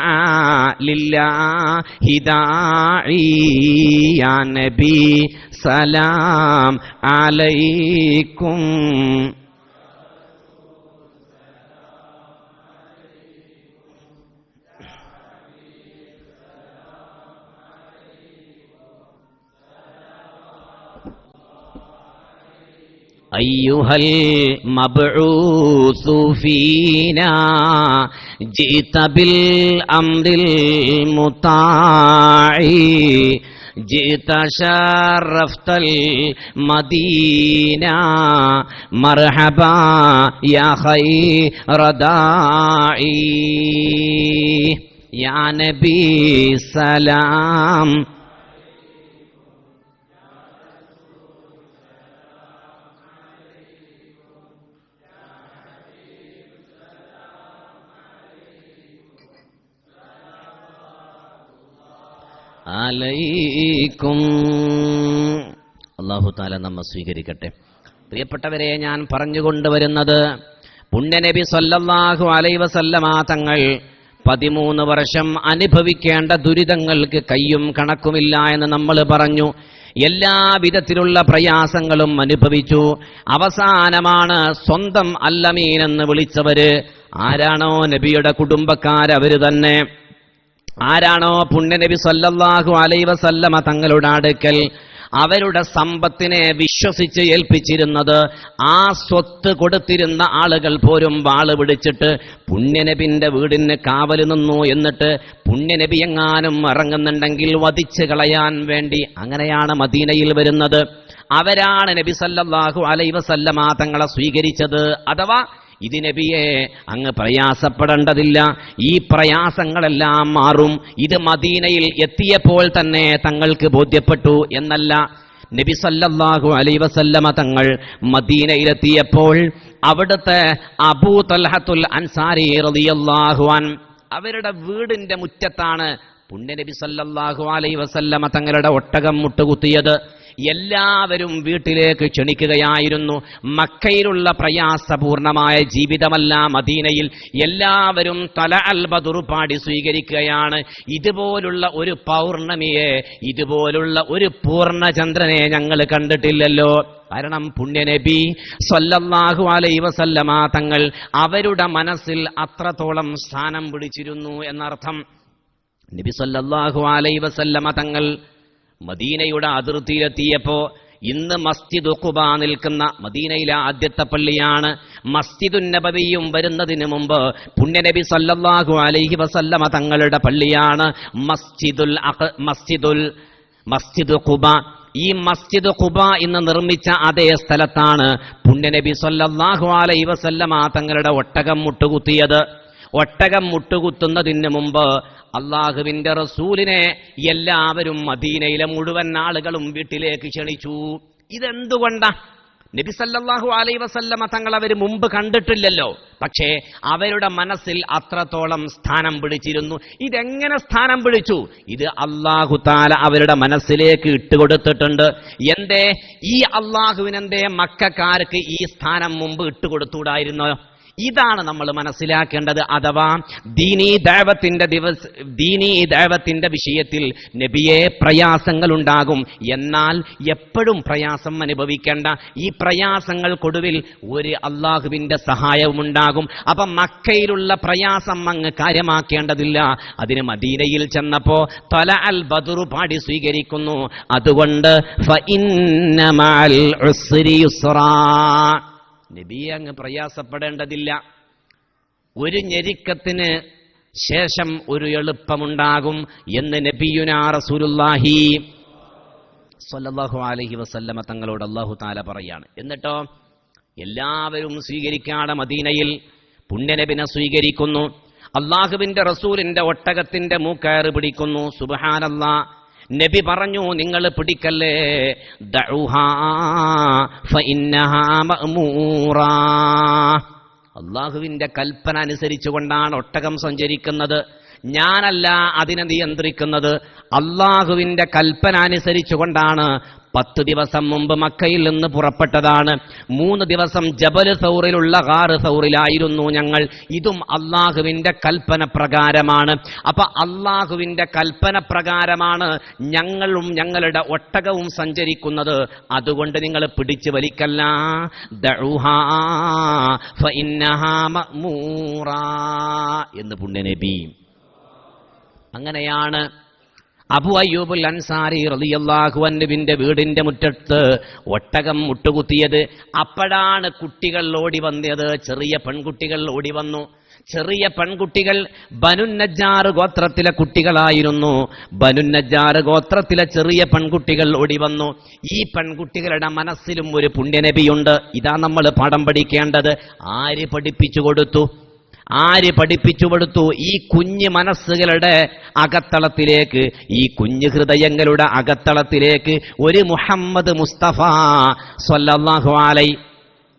ലില്ലാഹി ദാഇ യാ നബി സലാം അലൈക്കും. أيها المبعوث فينا جئت بالأمر المطاع جئت شرفت المدينة مرحبا يا خير داعي يا نبي سلام. അലൈക്കും. അല്ലാഹു തആല നമ്മെ സ്വീകരിക്കട്ടെ. പ്രിയപ്പെട്ടവരെ, ഞാൻ പറഞ്ഞുകൊണ്ടുവരുന്നത് പുണ്യനബി സല്ലല്ലാഹു അലൈഹി വസല്ലമ തങ്ങൾ 13 വർഷം അനുഭവിക്കേണ്ട ദുരിതങ്ങൾക്ക് കയ്യും കണക്കുമില്ല എന്ന് നമ്മൾ പറഞ്ഞു. എല്ലാ വിധത്തിലുള്ള പ്രയാസങ്ങളും അനുഭവിച്ചു. അവസാനമാണ് സ്വന്തം അല്ലമീൻ എന്ന് വിളിച്ചവര് ആരാണോ നബിയുടെ കുടുംബക്കാരവര് തന്നെ. ആരാണോ പുണ്യനബി സല്ലല്ലാഹു അലൈഹി വസല്ലമ തങ്ങളുടെ അടുക്കൽ അവരുടെ സമ്പത്തിനെ വിശ്വസിച്ച് ഏൽപ്പിച്ചിരുന്നത്, ആ സ്വത്ത് കൊടുത്തിരുന്ന ആളുകൾ പോലും വാള് പിടിച്ചിട്ട് പുണ്യനബിന്റെ വീടിന് കാവല് നിന്നു. എന്നിട്ട് പുണ്യനബി എങ്ങാനും ഇറങ്ങുന്നുണ്ടെങ്കിൽ വധിച്ചു കളയാൻ വേണ്ടി. അങ്ങനെയാണ് മദീനയിൽ വരുന്നത്. അവരാണ് നബി സല്ലല്ലാഹു അലൈഹി വസല്ലമ തങ്ങളെ സ്വീകരിച്ചത്. അഥവാ ഇത് നബിയെ അങ്ങ് പ്രയാസപ്പെടേണ്ടതില്ല, ഈ പ്രയാസങ്ങളെല്ലാം മാറും. ഇത് മദീനയിൽ എത്തിയപ്പോൾ തന്നെ തങ്ങൾക്ക് ബോധ്യപ്പെട്ടു എന്നല്ല. നബി സല്ലല്ലാഹു അലൈഹി വസല്ലമ തങ്ങൾ മദീനയിലെത്തിയപ്പോൾ അവിടുത്തെ അബൂ തൽഹത്തുൽ അൻസാരി റളിയല്ലാഹു അൻ അവരുടെ വീടിന്റെ മുറ്റത്താണ് പുണ്യനബി സല്ലല്ലാഹു അലൈഹി വസല്ലമ തങ്ങളുടെ ഒട്ടകം മുട്ടുകുത്തിയത്. എല്ലാവരും വീട്ടിലേക്ക് ക്ഷണിക്കുകയായിരുന്നു. മക്കയിലുള്ള പ്രയാസപൂർണമായ ജീവിതമല്ല മദീനയിൽ. എല്ലാവരും തലഅൽ ബദ്റു പാടി സ്വീകരിക്കുകയാണ്. ഇതുപോലുള്ള ഒരു പൗർണമിയെ, ഇതുപോലുള്ള ഒരു പൂർണ്ണചന്ദ്രനെ ഞങ്ങൾ കണ്ടിട്ടില്ലല്ലോ. കാരണം പുണ്യനബി സല്ലല്ലാഹു അലൈഹി വസല്ലമ തങ്ങൾ അവരുടെ മനസ്സിൽ അത്രത്തോളം സ്ഥാനം പിടിച്ചിരുന്നു എന്നർത്ഥം. നബി സല്ലല്ലാഹു അലൈഹി വസല്ലമ തങ്ങൾ മദീനയുടെ അതിർത്തിയിലെത്തിയപ്പോ, ഇന്ന് മസ്ജിദ് ഖുബ നിൽക്കുന്ന മദീനയിലെ ആദ്യത്തെ പള്ളിയാണ്. മസ്ജിദുൻ നബവിയും വരുന്നതിന് മുമ്പ് പുണ്യനബി സല്ലല്ലാഹു അലൈഹി വസല്ലമ തങ്ങളുടെ പള്ളിയാണ് മസ്ജിദ് ഖുബ. ഈ മസ്ജിദ് ഖുബ ഇന്ന് നിർമ്മിച്ച അതേ സ്ഥലത്താണ് പുണ്യനബി സല്ലല്ലാഹു അലൈഹി വസല്ലമ തങ്ങളുടെ ഒട്ടകം മുട്ടുകുത്തിയത്. ഒട്ടകം മുട്ടുകുത്തുന്നതിന് മുമ്പ് അള്ളാഹുവിന്റെ റസൂലിനെ എല്ലാവരും മദീനയിലെ മുഴുവൻ ആളുകളും വീട്ടിലേക്ക് ക്ഷണിച്ചു. ഇതെന്തുകൊണ്ടാ? നബി സല്ലല്ലാഹു അലൈഹി വസല്ലമ തങ്ങൾ അവർ മുമ്പ് കണ്ടിട്ടില്ലല്ലോ. പക്ഷേ അവരുടെ മനസ്സിൽ അത്രത്തോളം സ്ഥാനം പിടിച്ചിരുന്നു. ഇതെങ്ങനെ സ്ഥാനം പിടിച്ചു? ഇത് അല്ലാഹു തആല അവരുടെ മനസ്സിലേക്ക് ഇട്ടുകൊടുത്തിട്ടുണ്ട്. എന്തേ ഈ അള്ളാഹുവിനെന്തേ മക്കക്കാർക്ക് ഈ സ്ഥാനം മുമ്പ് ഇട്ടുകൊടുത്തുകൂടായിരുന്നോ? ഇതാണ് നമ്മൾ മനസ്സിലാക്കേണ്ടത്. അഥവാ ദീനീ ദഅവത്തിന്റെ വിഷയത്തിൽ നബിയെ പ്രയാസങ്ങൾ ഉണ്ടാകും. എന്നാൽ എപ്പോഴും പ്രയാസം അനുഭവിക്കേണ്ട. ഈ പ്രയാസങ്ങൾക്കൊടുവിൽ ഒരു അള്ളാഹുവിന്റെ സഹായവും ഉണ്ടാകും. അപ്പൊ മക്കയിലുള്ള പ്രയാസം അങ്ങ് കാര്യമാക്കേണ്ടതില്ല. അതിന് മദീനയിൽ ചെന്നപ്പോ തലഅൽ ബദ്റു പാടി സ്വീകരിക്കുന്നു. അതുകൊണ്ട് ഫഇന്ന മഅൽ ഉസ്രി യുസ്റാ, നബിയെ അങ്ങ് പ്രയാസപ്പെടേണ്ടതില്ല. ഒരു ഞെരുക്കത്തിന് ശേഷം ഒരു എളുപ്പമുണ്ടാകും എന്ന് നബിയുനാ റസൂലുള്ളാഹി സ്വല്ലല്ലാഹു അലൈഹി വസല്ലമ തങ്ങളോട് അല്ലാഹു തആല പറയാണ്. എന്നിട്ടോ എല്ലാവരും സ്വീകരിക്കാതെ മദീനയിൽ പുണ്യനബിനെ സ്വീകരിക്കുന്നു. അള്ളാഹുവിന്റെ റസൂലിന്റെ ഒട്ടകത്തിന്റെ മൂക്കയറ് പിടിക്കുന്നു. സുബ്ഹാനല്ലാഹ്. നബി പറഞ്ഞു, നിങ്ങൾ പിടിക്കല്ലേ, ദഉഹാ ഫഇന്നഹാ മഅ്മൂറാ. അള്ളാഹുവിന്റെ കൽപ്പന അനുസരിച്ചുകൊണ്ടാണ് ഒട്ടകം സഞ്ചരിക്കുന്നത്. ഞാനല്ല അതിനെ നിയന്ത്രിക്കുന്നത്. അള്ളാഹുവിന്റെ കൽപ്പന അനുസരിച്ചുകൊണ്ടാണ്. 10 ദിവസം മുമ്പ് മക്കയിൽ നിന്ന് പുറപ്പെട്ടതാണ്. 3 ദിവസം ജബൽ സൗറിലുള്ള ഗാറ് സൗറിലായിരുന്നു ഞങ്ങൾ. ഇതും അള്ളാഹുവിന്റെ കൽപ്പന പ്രകാരമാണ്. അപ്പൊ അള്ളാഹുവിന്റെ കൽപ്പന പ്രകാരമാണ് ഞങ്ങളും ഞങ്ങളുടെ ഒട്ടകവും സഞ്ചരിക്കുന്നത്. അതുകൊണ്ട് നിങ്ങൾ പിടിച്ചു വലിക്കല്ല. ദഉഹാ ഫഇന്നഹാ മഅ്മൂറാ എന്ന് പുണ്യനബി. അങ്ങനെയാണ് അബു അയ്യൂബുൽ അൻസാരി റളിയല്ലാഹു അൻഹുവിന്റെ വീടിന്റെ മുറ്റത്ത് ഒട്ടകം മുട്ടുകുത്തിയത്. അപ്പോഴാണ് കുട്ടികൾ ഓടി വന്നത്. ചെറിയ പെൺകുട്ടികൾ ഓടി വന്നു. ചെറിയ പെൺകുട്ടികൾ ബനുന്നജ്ജാർ ഗോത്രത്തിലെ കുട്ടികളായിരുന്നു. ബനുന്നജ്ജാർ ഗോത്രത്തിലെ ചെറിയ പെൺകുട്ടികൾ ഓടി വന്നു. ഈ പെൺകുട്ടികളുടെ മനസ്സിലും ഒരു പുണ്യനബിയുണ്ട്. ഇതാ നമ്മൾ പാഠം പഠിക്കേണ്ടത്. ആര് പഠിപ്പിച്ചു കൊടുത്തു? ആര് പഠിപ്പിച്ചു കൊടുത്തു? ഈ കുഞ്ഞു മനസ്സുകളുടെ അകത്തളത്തിലേക്ക്, ഈ കുഞ്ഞു ഹൃദയങ്ങളുടെ അകത്തളത്തിലേക്ക് ഒരു മുഹമ്മദ് മുസ്തഫ സ്വല്ലല്ലാഹു അലൈഹി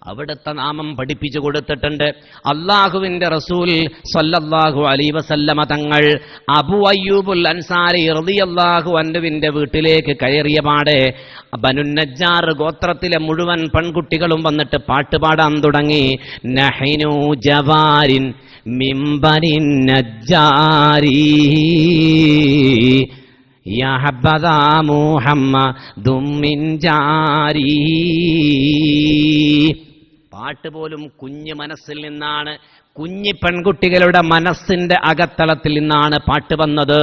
അവിടുത്തെ നാമം പഠിപ്പിച്ചു കൊടുത്തിട്ടുണ്ട്. അള്ളാഹുവിന്റെ റസൂൽ സ്വല്ലല്ലാഹു അലൈഹി വസല്ലമ തങ്ങൾ അബു അയ്യൂബുൽ അൻസാരി റളിയല്ലാഹു അൻഹുവിന്റെ വീട്ടിലേക്ക് കയറിയ പാടെ ബനുന്നജ്ജാർ ഗോത്രത്തിലെ മുഴുവൻ പെൺകുട്ടികളും വന്നിട്ട് പാട്ടുപാടാൻ തുടങ്ങി. നഹ്നു ജവാരിൻ മിൻ ബനിൻ നജ്ജാരി യാ ഹബ്ബദാ മുഹമ്മദും മിൻ ജാരി. പാട്ട് പോലും കുഞ്ഞു മനസ്സിൽ നിന്നാണ്, കുഞ്ഞു പെൺകുട്ടികളുടെ മനസ്സിന്റെ അകത്തളത്തിൽ നിന്നാണ് പാട്ട് വന്നത്.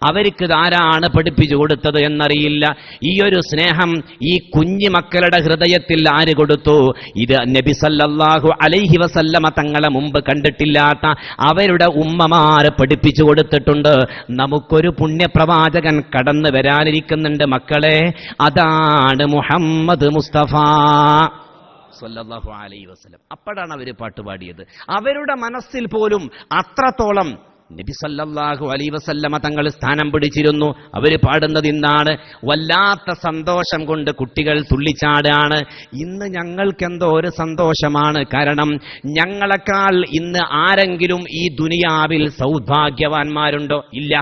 അവർക്ക് ആരാണ് പഠിപ്പിച്ചു കൊടുത്തത് എന്നറിയില്ല. ഈ ഒരു സ്നേഹം ഈ കുഞ്ഞു മക്കളുടെ ഹൃദയത്തിൽ ആര് കൊടുത്തു? ഇത് നബി സല്ലല്ലാഹു അലൈഹി വസല്ലമ തങ്ങളെ മുമ്പ് കണ്ടിട്ടില്ലാത്ത അവരുടെ ഉമ്മമാര് പഠിപ്പിച്ചു കൊടുത്തിട്ടുണ്ട്. നമുക്കൊരു പുണ്യപ്രവാചകൻ കടന്നു വരാനിരിക്കുന്നുണ്ട് മക്കളെ. അതാണ് മുഹമ്മദ് മുസ്തഫ സ്വല്ലല്ലാഹു അലൈഹി വസല്ലം. അപ്പോഴാണ് അവർ പാട്ടുപാടിയത്. അവരുടെ മനസ്സിൽ പോലും അത്രത്തോളം നബി സല്ലല്ലാഹു അലൈഹി വസല്ലമ തങ്ങൾ സ്ഥാനം പിടിച്ചിരുന്നു. അവര് പാടുന്നത് ഇന്നാണ്. വല്ലാത്ത സന്തോഷം കൊണ്ട് കുട്ടികൾ തുള്ളിച്ചാടാണ്. ഇന്ന് ഞങ്ങൾക്കെന്തോ ഒരു സന്തോഷമാണ്. കാരണം ഞങ്ങളെക്കാൾ ഇന്ന് ആരെങ്കിലും ഈ ദുനിയാവിൽ സൗഭാഗ്യവാന്മാരുണ്ടോ? ഇല്ല.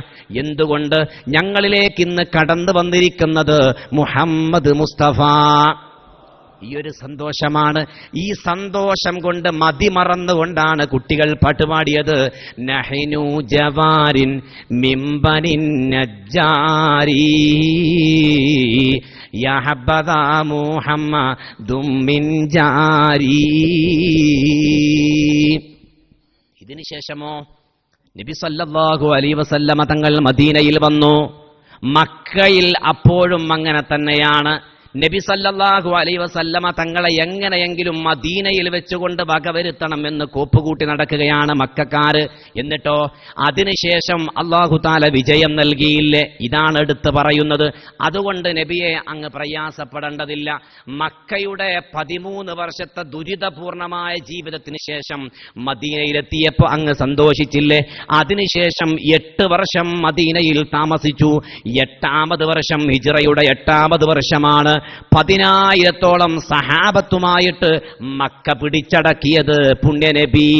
എന്തുകൊണ്ട്? ഞങ്ങളിലേക്ക് ഇന്ന് കടന്നു വന്നിരിക്കുന്നത് മുഹമ്മദ് മുസ്തഫ. ഈ ഒരു സന്തോഷമാണ്. ഈ സന്തോഷം കൊണ്ട് മതിമറന്നുകൊണ്ടാണ് കുട്ടികൾ പാട്ടുപാടിയത്. നഹ്നു ജവാരിൻ മിൻ ബനിൻ നജ്ജാരി യാ ഹബ്ബദാ മുഹമ്മദും മിൻ ജാരി. ഇതിനു ശേഷമോ നബി സല്ലല്ലാഹു അലൈഹി വസല്ലമ തങ്ങൾ മദീനയിൽ വന്നു. മക്കയിൽ അപ്പോഴും അങ്ങനെ തന്നെയാണ്. നബി സല്ലല്ലാഹു അലൈഹി വസല്ലമ തങ്ങളെ എങ്ങനെയെങ്കിലും മദീനയിൽ വെച്ചുകൊണ്ട് വകവരുത്തണം എന്ന് കോപ്പുകൂട്ടി നടക്കുകയാണ് മക്കക്കാര്. എന്നിട്ടോ അതിനുശേഷം അല്ലാഹു തആല വിജയം നൽകിയില്ലേ? ഇതാണ് എടുത്തു പറയുന്നത്. അതുകൊണ്ട് നബിയെ അങ്ങ് പ്രയാസപ്പെടേണ്ടതില്ല. മക്കയുടെ 13 വർഷത്തെ ദുരിതപൂർണമായ ജീവിതത്തിന് ശേഷം മദീനയിലെത്തിയപ്പോൾ അങ്ങ് സന്തോഷിച്ചില്ലേ? അതിനുശേഷം 8 വർഷം മദീനയിൽ താമസിച്ചു. 8ാമത് വർഷം ഹിജ്റയുടെ 8ാമത് വർഷമാണ്. 10,000-ഓളം സഹാബത്തുമായിട്ട് മക്ക പിടിച്ചടക്കിയത് പുണ്യനബി.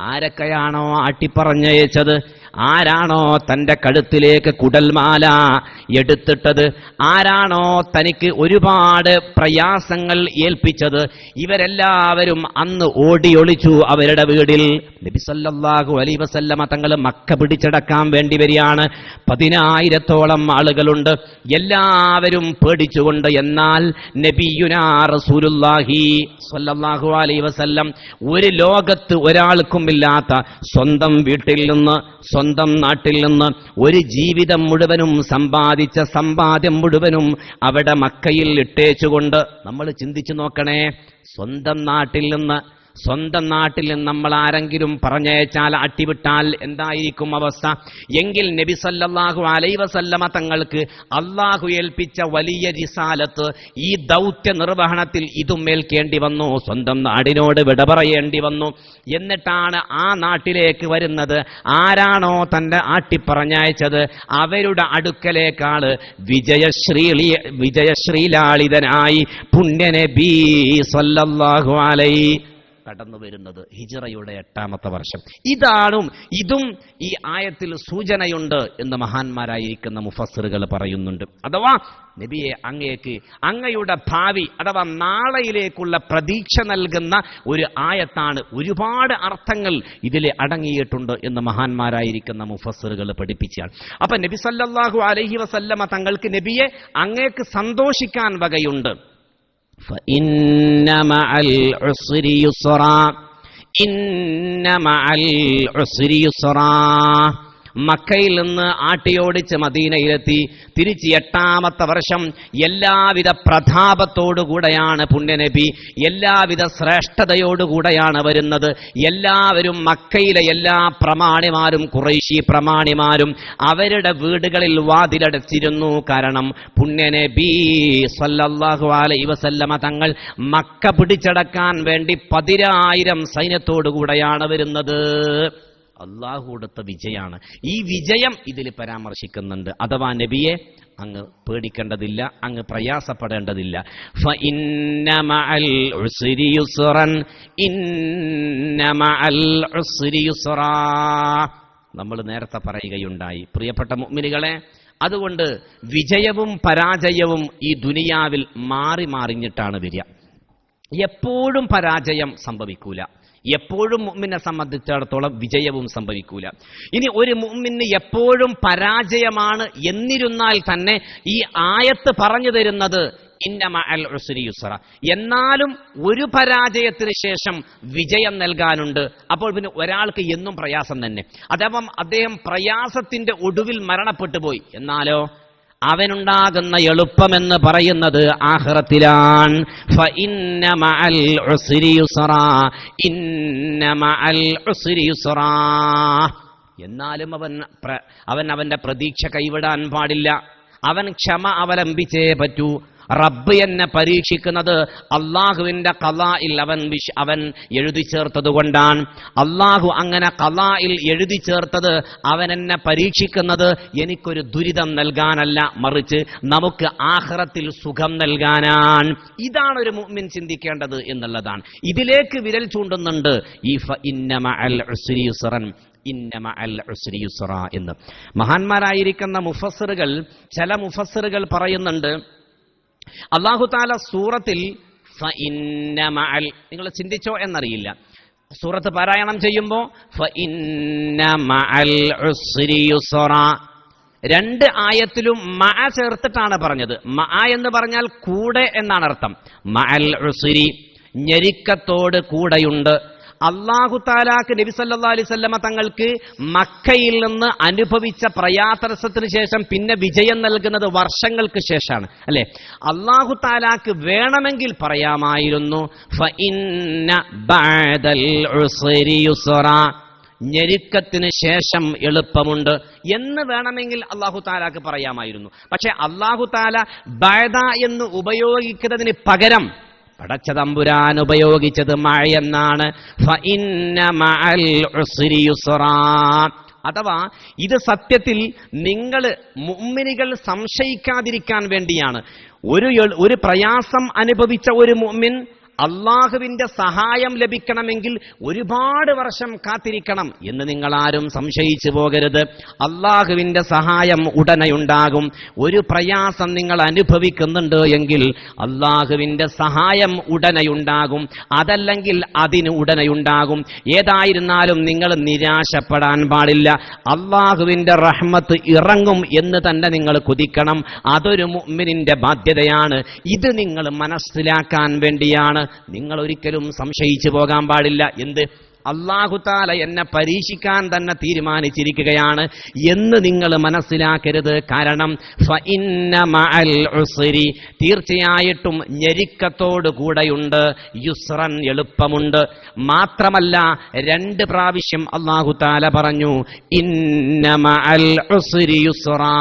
ആരൊക്കെയാണോ ആട്ടിപ്പറഞ്ഞയച്ചത്, ആരാണോ തന്റെ കഴുത്തിലേക്ക് കുടൽമാല എടുത്തിട്ടത്, ആരാണോ തനിക്ക് ഒരുപാട് പ്രയാസങ്ങൾ ഏൽപ്പിച്ചത്, ഇവരെല്ലാവരും അന്ന് ഓടിയൊളിച്ചു അവരുടെ വീടിൽ. നബി സല്ലല്ലാഹു അലൈഹി വസല്ലമ തങ്ങൾ മക്ക പിടിച്ചടക്കാൻ വേണ്ടി വരികയാണ്. 10,000-ഓളം ആളുകളുണ്ട്. എല്ലാവരും പേടിച്ചുകൊണ്ട്. എന്നാൽ നബിയുനാ റസൂലുള്ളാഹി സ്വല്ലല്ലാഹു അലൈഹി വസല്ലം ഒരു ലോകത്ത് ഒരാൾക്കും ഇല്ലാത്ത സ്വന്തം വീട്ടിൽ നിന്ന്, സ്വന്തം നാട്ടിൽ നിന്ന് ഒരു ജീവിതം മുഴുവനും സമ്പാദിച്ച സമ്പാദ്യം മുഴുവനും അവിടെ മക്കയിൽ ഇട്ടേച്ചുകൊണ്ട്. നമ്മൾ ചിന്തിച്ചു നോക്കണേ. സ്വന്തം നാട്ടിൽ നിന്ന്, സ്വന്തം നാട്ടിൽ നിന്ന് നമ്മൾ ആരെങ്കിലും പറഞ്ഞയച്ചാൽ, അട്ടിവിട്ടാൽ എന്തായിരിക്കും അവസ്ഥ? എങ്കിൽ നബി സല്ലല്ലാഹു അലൈഹി വസല്ലമ തങ്ങൾക്ക് അള്ളാഹു ഏൽപ്പിച്ച വലിയ റിസാലത്ത്, ഈ ദൗത്യ നിർവഹണത്തിൽ ഇതും ഏൽക്കേണ്ടി വന്നു. സ്വന്തം നാടിനോട് വിട പറയേണ്ടി വന്നു. എന്നിട്ടാണ് ആ നാട്ടിലേക്ക് വരുന്നത്. ആരാണോ തന്റെ ആട്ടിപ്പറഞ്ഞയച്ചത് അവരുടെ അടുക്കലേക്കാണ് വിജയശ്രീലാളിതനായി പുണ്യനബി സല്ലല്ലാഹു അലൈഹി കടന്നു വരുന്നത്. ഹിജ്റയുടെ 8ാമത്തെ വർഷം. ഇതും ഈ ആയത്തിൽ സൂചനയുണ്ട് എന്ന് മഹാന്മാരായിരിക്കുന്ന മുഫസ്സിറുകൾ പറയുന്നുണ്ട്. അഥവാ നബിയെ, അങ്ങയുടെ ഭാവി അഥവാ നാളെയിലേക്കുള്ള പ്രതീക്ഷ നൽകുന്ന ഒരു ആയത്താണ്. ഒരുപാട് അർത്ഥങ്ങൾ ഇതിൽ അടങ്ങിയിട്ടുണ്ട് എന്ന് മഹാന്മാരായിരിക്കുന്ന മുഫസ്സിറുകൾ പഠിപ്പിച്ചാണ്. അപ്പൊ നബി സല്ലല്ലാഹു അലൈഹി വസല്ലമ തങ്ങൾക്ക് നബിയെ അങ്ങേക്ക് സന്തോഷിക്കാൻ വകയുണ്ട്. فإن مع العسر يسرا إن مع العسر يسرا. മക്കയിൽ നിന്ന് ആട്ടിയോടിച്ച് മദീനയിലെത്തി തിരിച്ച് 8ാമത്തെ വർഷം എല്ലാവിധ പ്രതാപത്തോടുകൂടെയാണ് പുണ്യനബി, എല്ലാവിധ ശ്രേഷ്ഠതയോടുകൂടെയാണ് വരുന്നത്. എല്ലാവരും മക്കയിലെ എല്ലാ പ്രമാണിമാരും ഖുറൈശി പ്രമാണിമാരും അവരുടെ വീടുകളിൽ വാതിലടച്ചിരുന്നു. കാരണം പുണ്യനബി സല്ലല്ലാഹു അലൈഹി വസല്ലമ തങ്ങൾ മക്ക പിടിച്ചടക്കാൻ വേണ്ടി 10,000 സൈന്യത്തോടുകൂടെയാണ് വരുന്നത്. അള്ളാഹു കൊടുത്ത വിജയാണ്. ഈ വിജയം ഇതിൽ പരാമർശിക്കുന്നുണ്ട്. അഥവാ നബിയെ, അങ്ങ് പേടിക്കേണ്ടതില്ല, അങ്ങ് പ്രയാസപ്പെടേണ്ടതില്ല. ഫഇന്ന മഅൽ ഉസ്രി യുസ്റൻ ഇന്ന മഅൽ ഉസ്രി യുസ്റാ. നമ്മൾ നേരത്തെ പറയുകയുണ്ടായി, പ്രിയപ്പെട്ട മുഅ്മിനുകളെ, അതുകൊണ്ട് വിജയവും പരാജയവും ഈ ദുനിയാവിൽ മാറി മാറിഞ്ഞിട്ടാണ് വരിക. എപ്പോഴും പരാജയം സംഭവിക്കൂല, എപ്പോഴും മുഅ്മിനെ സംബന്ധിച്ചിടത്തോളം വിജയവും സംഭവിക്കൂല. ഇനി ഒരു മുഅ്മിന് എപ്പോഴും പരാജയമാണ് എന്നിരുന്നാൽ തന്നെ ഈ ആയത്ത് പറഞ്ഞു തരുന്നത് ഇന്ന മഅൽ ഉസ്രി യുസ്റ, എന്നാലും ഒരു പരാജയത്തിന് ശേഷം വിജയം നൽകാനുണ്ട്. അപ്പോൾ പിന്നെ ഒരാൾക്ക് എന്നും പ്രയാസം തന്നെ. അഥവാ അദ്ദേഹം പ്രയാസത്തിന്റെ ഒടുവിൽ മരണപ്പെട്ടു പോയി, എന്നാലോ അവനുണ്ടാകുന്ന എളുപ്പമെന്ന് പറയുന്നത് ആഖിറത്തിലാണ്. ഫഇന്ന മഅൽ ഉസ്രി യുസ്റാ ഇന്ന മഅൽ ഉസ്രി യുസ്റാ. എന്നാലും അവൻ അവന്റെ പ്രതീക്ഷ കൈവിടാൻ പാടില്ല. അവൻ ക്ഷമ അവലംബിച്ചേ പറ്റൂ. റബ്ബ് എന്നെ പരീക്ഷിക്കുന്നത് അള്ളാഹുവിന്റെ ഖളായിൽ അവൻ എഴുതി ചേർത്തത് കൊണ്ടാണ്. അള്ളാഹു അങ്ങനെ ഖളായിൽ എഴുതി ചേർത്തത് അവൻ എന്നെ പരീക്ഷിക്കുന്നത് എനിക്കൊരു ദുരിതം നൽകാനല്ല, മറിച്ച് നമുക്ക് ആഖിറത്തിൽ സുഖം നൽകാനാണ്. ഇതാണ് ഒരു മുഅ്മിൻ ചിന്തിക്കേണ്ടത് എന്നുള്ളതാണ്. ഇതിലേക്ക് വിരൽ ചൂണ്ടുന്നുണ്ട് ഈ ഫഇന്ന മഅൽ ഉസ്രി യുസ്റൻ ഇന്ന മഅൽ ഉസ്രി യുസ്റാ എന്ന്. മഹാന്മാരായിരിക്കുന്ന മുഫസ്സിറുകൾ, ചില മുഫസ്സിറുകൾ പറയുന്നുണ്ട്, അല്ലാഹു തആല സൂറത്തിൽ ഫഇന്ന മഅൽ, നിങ്ങൾ ചിന്തിച്ചോ എന്നറിയില്ല, സൂറത്ത് പാരായണം ചെയ്യുമ്പോൾ ഫഇന്ന മഅൽ ഉസ്രി യുസ്റാ, 2 ആയത്തിലും മഅ ചേർത്തിട്ടാണ് പറഞ്ഞത്. മഅ എന്ന് പറഞ്ഞാൽ കൂടെ എന്നാണ് അർത്ഥം. മഅൽ ഉസ്രി, ഞെരുക്കത്തോട് കൂടെയുണ്ട്. അല്ലാഹു തആലാക്ക് നബി സല്ലല്ലാഹു അലൈഹി വസല്ലമ തങ്ങൾക്ക് മക്കയിൽ നിന്ന് അനുഭവിച്ച പ്രയാസത്തിന് ശേഷം പിന്നെ വിജയം നൽകുന്നത് വർഷങ്ങൾക്ക് ശേഷമാണ്, അല്ലെ? അല്ലാഹു തആലാക്ക് വേണമെങ്കിൽ പറയാമായിരുന്നു ഫഇന്ന ബഅദൽ ഉസ്രി യുസ്റാ, ഞെരുക്കത്തിന് ശേഷം എളുപ്പമുണ്ട് എന്ന് വേണമെങ്കിൽ അല്ലാഹു തആലാക്ക് പറയാമായിരുന്നു. പക്ഷെ അല്ലാഹു തആല ബഅദ എന്ന് ഉപയോഗിക്കുന്നതിന് പകരം പടച്ച തമ്പുരാൻ ഉപയോഗിച്ചത് മഅ എന്നാണ്. ഫഇന്ന മഅൽ ഉസ്രി യുസ്റാ. അഥവാ ഇത് സത്യത്തിൽ നിങ്ങൾ മുഅ്മിനുകൾ സംശയിക്കാതിരിക്കാൻ വേണ്ടിയാണ്. ഒരു പ്രയാസം അനുഭവിച്ച ഒരു മുഅ്മിൻ അള്ളാഹുവിന്റെ സഹായം ലഭിക്കണമെങ്കിൽ ഒരുപാട് വർഷം കാത്തിരിക്കണം എന്ന് നിങ്ങൾ ആരും സംശയിച്ചു പോകരുത്. അള്ളാഹുവിന്റെ സഹായം ഉടനെയുണ്ടാകും. ഒരു പ്രയാസം നിങ്ങൾ അനുഭവിക്കുന്നുണ്ട് എങ്കിൽ അള്ളാഹുവിന്റെ സഹായം ഉടനെയുണ്ടാകും, അതല്ലെങ്കിൽ അതിന് ഉടനെയുണ്ടാകും. ഏതായിരുന്നാലും നിങ്ങൾ നിരാശപ്പെടാൻ പാടില്ല. അള്ളാഹുവിന്റെ റഹ്മത്ത് ഇറങ്ങും എന്ന് തന്നെ നിങ്ങൾ കൊതിക്കണം. അതൊരു മുഅ്മിനിന്റെ ബാധ്യതയാണ്. ഇത് നിങ്ങൾ മനസ്സിലാക്കാൻ വേണ്ടിയാണ്. നിങ്ങൾ ഒരിക്കലും സംശയിച്ചു പോകാൻ പാടില്ല. എന്ത് അല്ലാഹു തആല എന്നെ പരീക്ഷിക്കാൻ തന്നെ തീരുമാനിച്ചിരിക്കുകയാണ് എന്ന് നിങ്ങൾ മനസ്സിലാക്കരുത്. കാരണം ഫഇന്ന മഅൽ ഉസ്രി, തീർച്ചയായിട്ടും ഞെരുക്കത്തോടു കൂടെയുണ്ട്, യുസ്റൻ എളുപ്പമുണ്ട്. മാത്രമല്ല 2 പ്രാവശ്യം അല്ലാഹു തആല പറഞ്ഞു ഇന്ന മഅൽ ഉസ്രി യുസ്റാ,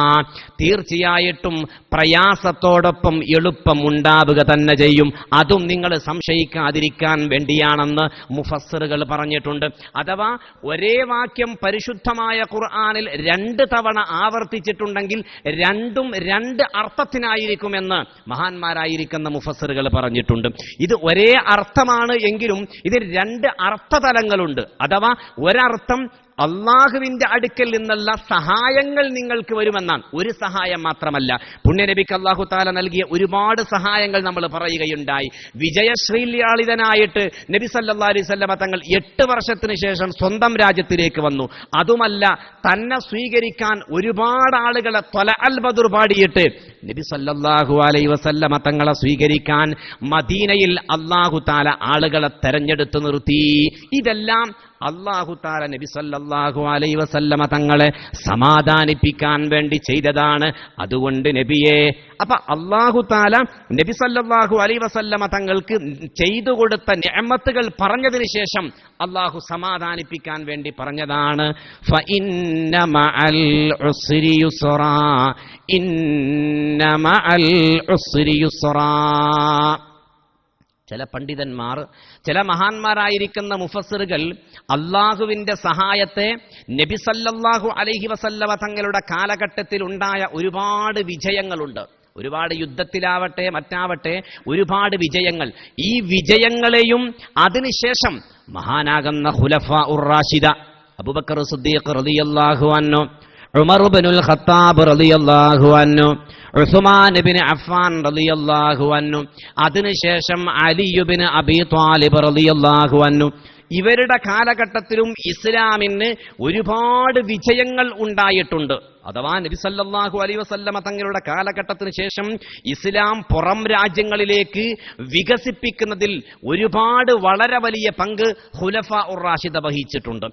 തീർച്ചയായിട്ടും പ്രയാസത്തോടൊപ്പം എളുപ്പം ഉണ്ടാവുക തന്നെ ചെയ്യും. അതും നിങ്ങൾ സംശയിക്കാതിരിക്കാൻ വേണ്ടിയാണെന്ന് മുഫസ്സിറുകൾ പറഞ്ഞിട്ടുണ്ട്. അഥവാ ഒരേ വാക്യം പരിശുദ്ധമായ ഖുർആനിൽ 2 തവണ ആവർത്തിച്ചിട്ടുണ്ടെങ്കിൽ രണ്ടും 2 അർത്ഥത്തിനായിരിക്കുമെന്ന് മഹാന്മാരായിരിക്കുന്ന മുഫസ്സിറുകൾ പറഞ്ഞിട്ടുണ്ട്. ഇത് ഒരേ അർത്ഥമാണ് എങ്കിലും ഇതിൽ 2 അർത്ഥതലങ്ങളുണ്ട്. അഥവാ ഒരർത്ഥം അള്ളാഹുവിന്റെ അടുക്കൽ നിന്നുള്ള സഹായങ്ങൾ നിങ്ങൾക്ക് വരുമെന്നാണ്. ഒരു സഹായം മാത്രമല്ല, പുണ്യനബിക്ക് അല്ലാഹു തആല നൽകിയ ഒരുപാട് സഹായങ്ങൾ നമ്മൾ പറയുകയുണ്ടായി. വിജയശ്രീലാളിതനായിട്ട് നബി സല്ലല്ലാഹു അലൈഹി വസല്ലമ തങ്ങൾ 8 വർഷത്തിന് ശേഷം സ്വന്തം രാജ്യത്തിലേക്ക് വന്നു. അതുമല്ല, തന്നെ സ്വീകരിക്കാൻ ഒരുപാട് ആളുകളെ ത്വലഅൽ ബദർ പാടിയിട്ട് നബി സല്ലല്ലാഹു അലൈഹി വസല്ലമ തങ്ങളെ സ്വീകരിക്കാൻ മദീനയിൽ അല്ലാഹു തആല ആളുകളെ തെരഞ്ഞെടുത്ത് നിർത്തി. ഇതെല്ലാം അല്ലാഹു തആല നബി സല്ലല്ലാഹു അലൈഹി വസല്ലമ തങ്ങളെ സമാധാനിപ്പിക്കാൻ വേണ്ടി ചെയ്തതാണ്. അതുകൊണ്ട് നബിയെ, അപ്പൊ അല്ലാഹു തആല നബി സല്ലല്ലാഹു അലൈഹി വസല്ലമ തങ്ങൾക്ക് ചെയ്തു കൊടുത്ത നിഅമത്തുകൾ പറഞ്ഞതിന് ശേഷം അല്ലാഹു സമാധാനിപ്പിക്കാൻ വേണ്ടി പറഞ്ഞതാണ് ഫഇന്ന മഅൽ ഉസ്രി യുസ്റാ, ഇന്ന മഅൽ ഉസ്രി യുസ്റാ. ചില പണ്ഡിതന്മാർ, ചില മഹാന്മാരായിരിക്കുന്ന മുഫസ്സിറുകൾ അള്ളാഹുവിന്റെ സഹായത്തെ നബി സല്ലല്ലാഹു അലൈഹി വസല്ലമ തങ്ങളുടെ കാലഘട്ടത്തിൽ ഉണ്ടായ ഒരുപാട് വിജയങ്ങളുണ്ട്. ഒരുപാട് യുദ്ധത്തിലാവട്ടെ മറ്റാവട്ടെ ഒരുപാട് വിജയങ്ങൾ. ഈ വിജയങ്ങളെയും അതിനുശേഷം മഹാനാകുന്ന ഖുലഫാഉർ റാഷിദ അബൂബക്കർ സിദ്ദീഖ് റളിയല്ലാഹു അൻഹു, ഉമർ ഇബ്നുൽ ഖത്താബ് റളിയല്ലാഹു അൻഹു, ഉസ്മാൻ ഇബ്നു അഫ്ഫാൻ റളിയല്ലാഹു അൻഹു, അതിനുശേഷം അലി ഇബ്നു അബീ ത്വാലിബ് റളിയല്ലാഹു അൻഹു, ഇവരുടെ കാലഘട്ടത്തിലും ഇസ്ലാമിന് ഒരുപാട് വിജയങ്ങൾ ഉണ്ടായിട്ടുണ്ട്. അഥവാ നബി സല്ലല്ലാഹു അലൈഹി വസല്ലമ തങ്ങളുടെ കാലഘട്ടത്തിന് ശേഷം ഇസ്ലാം പുറം രാജ്യങ്ങളിലേക്ക് വികസിപ്പിക്കുന്നതിൽ ഒരുപാട് വളരെ വലിയ പങ്ക് ഖുലഫാഉർ റാഷിദ വഹിച്ചിട്ടുണ്ട്.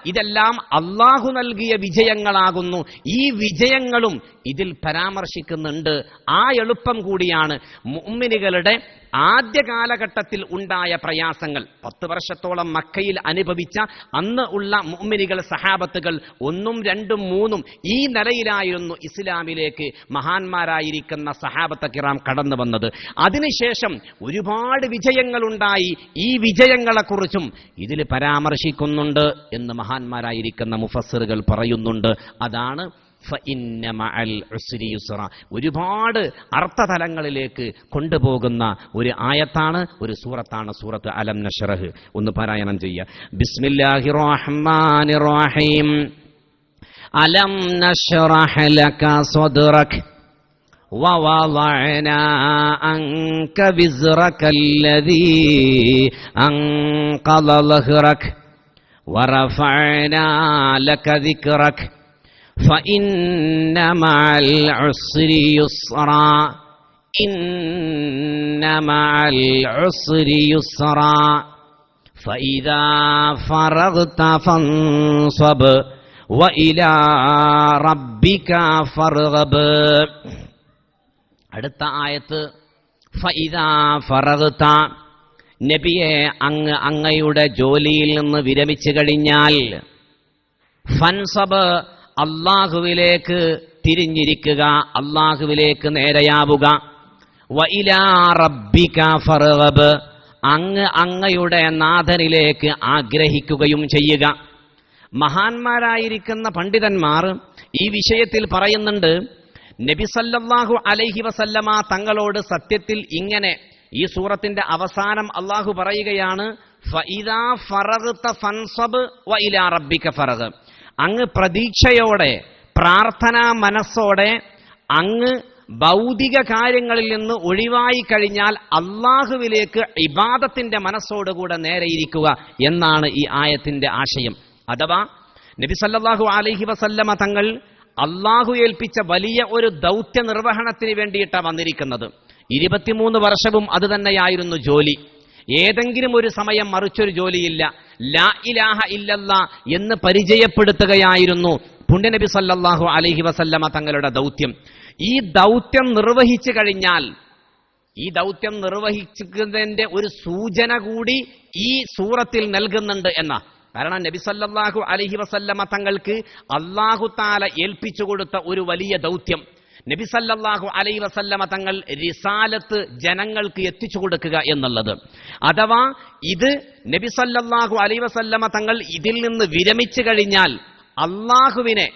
ഇതെല്ലാം അള്ളാഹു നൽകിയ വിജയങ്ങളാകുന്നു. ഈ വിജയങ്ങളും ഇതിൽ പരാമർശിക്കുന്നുണ്ട്. ആ എളുപ്പം കൂടിയാണ് മുഅ്മിനുകളുടെ ആദ്യ കാലഘട്ടത്തിൽ ഉണ്ടായ പ്രയാസങ്ങൾ. 10 വർഷത്തോളം മക്കയിൽ അനുഭവിച്ച അന്ന് ഉള്ള മുഅ്മിനുകൾ, സഹാബത്തുകൾ 1, 2, 3 ഈ നിലയിലായിരുന്നു ഇസ്ലാമിലേക്ക് മഹാന്മാരായിരിക്കുന്ന സഹാബത്ത് കിറാം കടന്നു വന്നത്. അതിനുശേഷം ഒരുപാട് വിജയങ്ങളുണ്ടായി. ഈ വിജയങ്ങളെക്കുറിച്ചും ഇതിൽ പരാമർശിക്കുന്നുണ്ട് എന്ന് മഹാന്മാരായിരിക്കുന്ന മുഫസ്സിറുകൾ പറയുന്നുണ്ട്. അതാണ് ഫഇന്ന മഅൽ ഉസ്രി യുസ്റ. ഒരുപാട് അർത്ഥതലങ്ങളിലേക്ക് കൊണ്ടുപോകുന്ന ഒരു ആയത്താണ്, ഒരു സൂറത്താണ് സൂറത്ത് അലം നശ്റഹ്. ഒന്ന് പാരായണം ചെയ്യുക. ബിസ്മില്ലാഹിർ റഹ്മാനിർ റഹീം. അലം നശ്റഹ് ലക സദ്റക വവളഅനാ അൻക വിസ്റക അല്ലദീ അൻഖള ലഹ്റക വറഫഅനാ ലക ദിക്റക فإن مع العسر يسرا إن مع العسر يسرا فإذا فرغت فانصب وإلى ربك فارغب. അടുത്ത ആയത്ത് ഫഇദാ ഫറഗ്ത, നബിയെ അങ്ങയുടെ ജോലിയിൽ നിന്ന് വിരമിച്ചു കഴിഞ്ഞാൽ ഫൻസബ്, അല്ലാഹുവിലേക്ക് തിരിഞ്ഞിരിക്കുക, അല്ലാഹുവിലേക്ക് നേരെയാവുക. വഇലാ റബ്ബിക ഫർഗബ്, അങ്ങയുടെ നാഥനിലേക്ക് ആഗ്രഹിക്കുകയും ചെയ്യുക. മഹാന്മാരായിരിക്കുന്ന പണ്ഡിതന്മാർ ഈ വിഷയത്തിൽ പറയുന്നുണ്ട്, നബി സല്ലല്ലാഹു അലൈഹി വസല്ലമ തങ്ങളോട് സത്യത്തിൽ ഇങ്ങനെ ഈ സൂറത്തിന്റെ അവസാനം അല്ലാഹു പറയുകയാണ് ഫഇദാ ഫറഗ്ത ഫൻസബ് വഇലാ റബ്ബിക ഫർഗബ്. അങ്ങ് പ്രതീക്ഷയോടെ, പ്രാർത്ഥനാ മനസ്സോടെ അങ്ങ് ഭൗതിക കാര്യങ്ങളിൽ നിന്ന് ഒഴിവായി കഴിഞ്ഞാൽ അള്ളാഹുവിലേക്ക് ഇബാദത്തിന്റെ മനസ്സോടുകൂടെ നേരെയിരിക്കുക എന്നാണ് ഈ ആയത്തിന്റെ ആശയം. അഥവാ നബി സല്ലല്ലാഹു അലൈഹി വസല്ലമ തങ്ങൾ അള്ളാഹു ഏൽപ്പിച്ച വലിയ ഒരു ദൗത്യ നിർവഹണത്തിന് വേണ്ടിയിട്ടാണ് വന്നിരിക്കുന്നത്. 23 വർഷവും അത് തന്നെയായിരുന്നു ജോലി. ഏതെങ്കിലും ഒരു സമയം മറിച്ചൊരു ജോലിയില്ല. ലാ ഇലാഹ ഇല്ലല്ലാ എന്ന് പരിചയപ്പെടുത്തുകയായിരുന്നു പുണ്യനബി സല്ലല്ലാഹു അലൈഹി വസല്ലമ തങ്ങളുടെ ദൗത്യം. ഈ ദൗത്യം നിർവഹിച്ചു കഴിഞ്ഞാൽ, ഈ ദൗത്യം നിർവഹിക്കുന്നതിന്റെ ഒരു സൂചന കൂടി ഈ സൂറത്തിൽ നൽകുന്നുണ്ട് എന്ന. കാരണം നബി സല്ലല്ലാഹു അലൈഹി വസല്ലമ തങ്ങൾക്ക് അല്ലാഹു തആല ഏൽപ്പിച്ചു കൊടുത്ത ഒരു വലിയ ദൗത്യം, നബി സല്ലല്ലാഹു അലൈഹി വസല്ലമ തങ്ങൾ റിസാലത്ത് ജനങ്ങൾക്ക് എത്തിച്ചു കൊടുക്കുക എന്നുള്ളത്. അഥവാ ഇത് നബി സല്ലല്ലാഹു അലൈഹി വസല്ലമ തങ്ങൾ ഇതിൽ നിന്ന് വിരമിച്ചു കഴിഞ്ഞാൽ അള്ളാഹുവിനെ,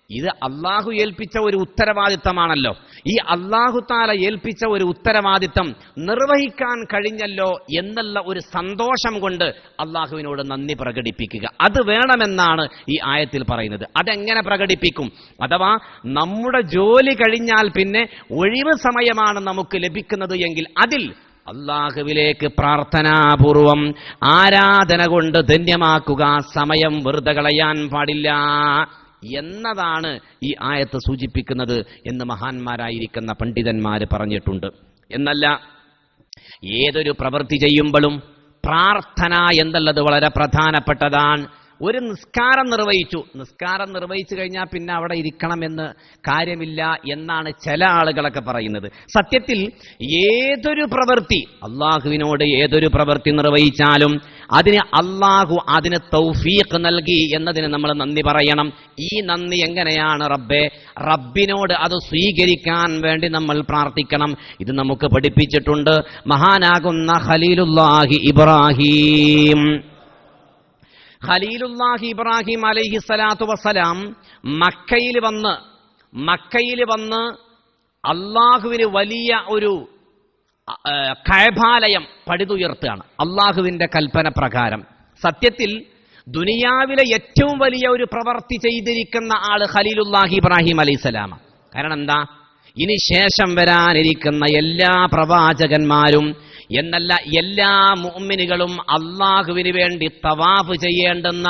ഇത് അള്ളാഹു ഏൽപ്പിച്ച ഒരു ഉത്തരവാദിത്തമാണല്ലോ, ഈ അള്ളാഹു താല ഏൽപ്പിച്ച ഒരു ഉത്തരവാദിത്തം നിർവഹിക്കാൻ കഴിഞ്ഞല്ലോ എന്നുള്ള ഒരു സന്തോഷം കൊണ്ട് അള്ളാഹുവിനോട് നന്ദി പ്രകടിപ്പിക്കുക, അത് വേണമെന്നാണ് ഈ ആയത്തിൽ പറയുന്നത്. അതെങ്ങനെ പ്രകടിപ്പിക്കും? അഥവാ നമ്മുടെ ജോലി കഴിഞ്ഞാൽ പിന്നെ ഒഴിവ് സമയമാണ് നമുക്ക് ലഭിക്കുന്നത് എങ്കിൽ അതിൽ അള്ളാഹുവിലേക്ക് പ്രാർത്ഥനാപൂർവം ആരാധന കൊണ്ട് ധന്യമാക്കുക, സമയം വെറുതെ കളയാൻ പാടില്ല എന്നതാണ് ഈ ആയത്ത് സൂചിപ്പിക്കുന്നത് എന്ന് മഹാന്മാരായിരിക്കുന്ന പണ്ഡിതന്മാർ പറഞ്ഞിട്ടുണ്ട്. എന്നല്ല, ഏതൊരു പ്രവൃത്തി ചെയ്യുമ്പോഴും പ്രാർത്ഥന എന്നുള്ളത് വളരെ പ്രധാനപ്പെട്ടതാണ്. ഒരു നിസ്കാരം നിർവഹിച്ചു കഴിഞ്ഞാൽ പിന്നെ അവിടെ ഇരിക്കണമെന്ന് കാര്യമില്ല എന്നാണ് ചില ആളുകളൊക്കെ പറയുന്നത്. സത്യത്തിൽ ഏതൊരു പ്രവൃത്തി, അള്ളാഹുവിനോട് ഏതൊരു പ്രവൃത്തി നിർവഹിച്ചാലും അതിന് അള്ളാഹു അതിന് തൗഫീഖ് നൽകി എന്നതിന് നമ്മൾ നന്ദി പറയണം. ഈ നന്ദി എങ്ങനെയാണ്? റബ്ബിനോട് അത് സ്വീകരിക്കാൻ വേണ്ടി നമ്മൾ പ്രാർത്ഥിക്കണം. ഇത് നമുക്ക് പഠിപ്പിച്ചിട്ടുണ്ട് മഹാനാകുന്ന ഖലീലുല്ലാഹി ഇബ്രാഹിം അലൈഹി സ്വലാത്തു വസ്സലാം മക്കയിൽ വന്ന് അള്ളാഹുവിന് വലിയ ഒരു കഅബാലയം പണിതുയർത്തുകയാണ് അള്ളാഹുവിന്റെ കൽപ്പന പ്രകാരം. സത്യത്തിൽ ദുനിയാവിലെ ഏറ്റവും വലിയ ഒരു പ്രവൃത്തി ചെയ്തിരിക്കുന്ന ആള് ഖലീലുല്ലാഹി ഇബ്രാഹിം അലൈഹിസ്സലാം. കാരണം എന്താ? ഇനി ശേഷം വരാനിരിക്കുന്ന എല്ലാ പ്രവാചകന്മാരും എന്നല്ല എല്ലാ മുഅ്മിനുകളും അള്ളാഹുവിന് വേണ്ടി തവാഫ് ചെയ്യേണ്ടുന്ന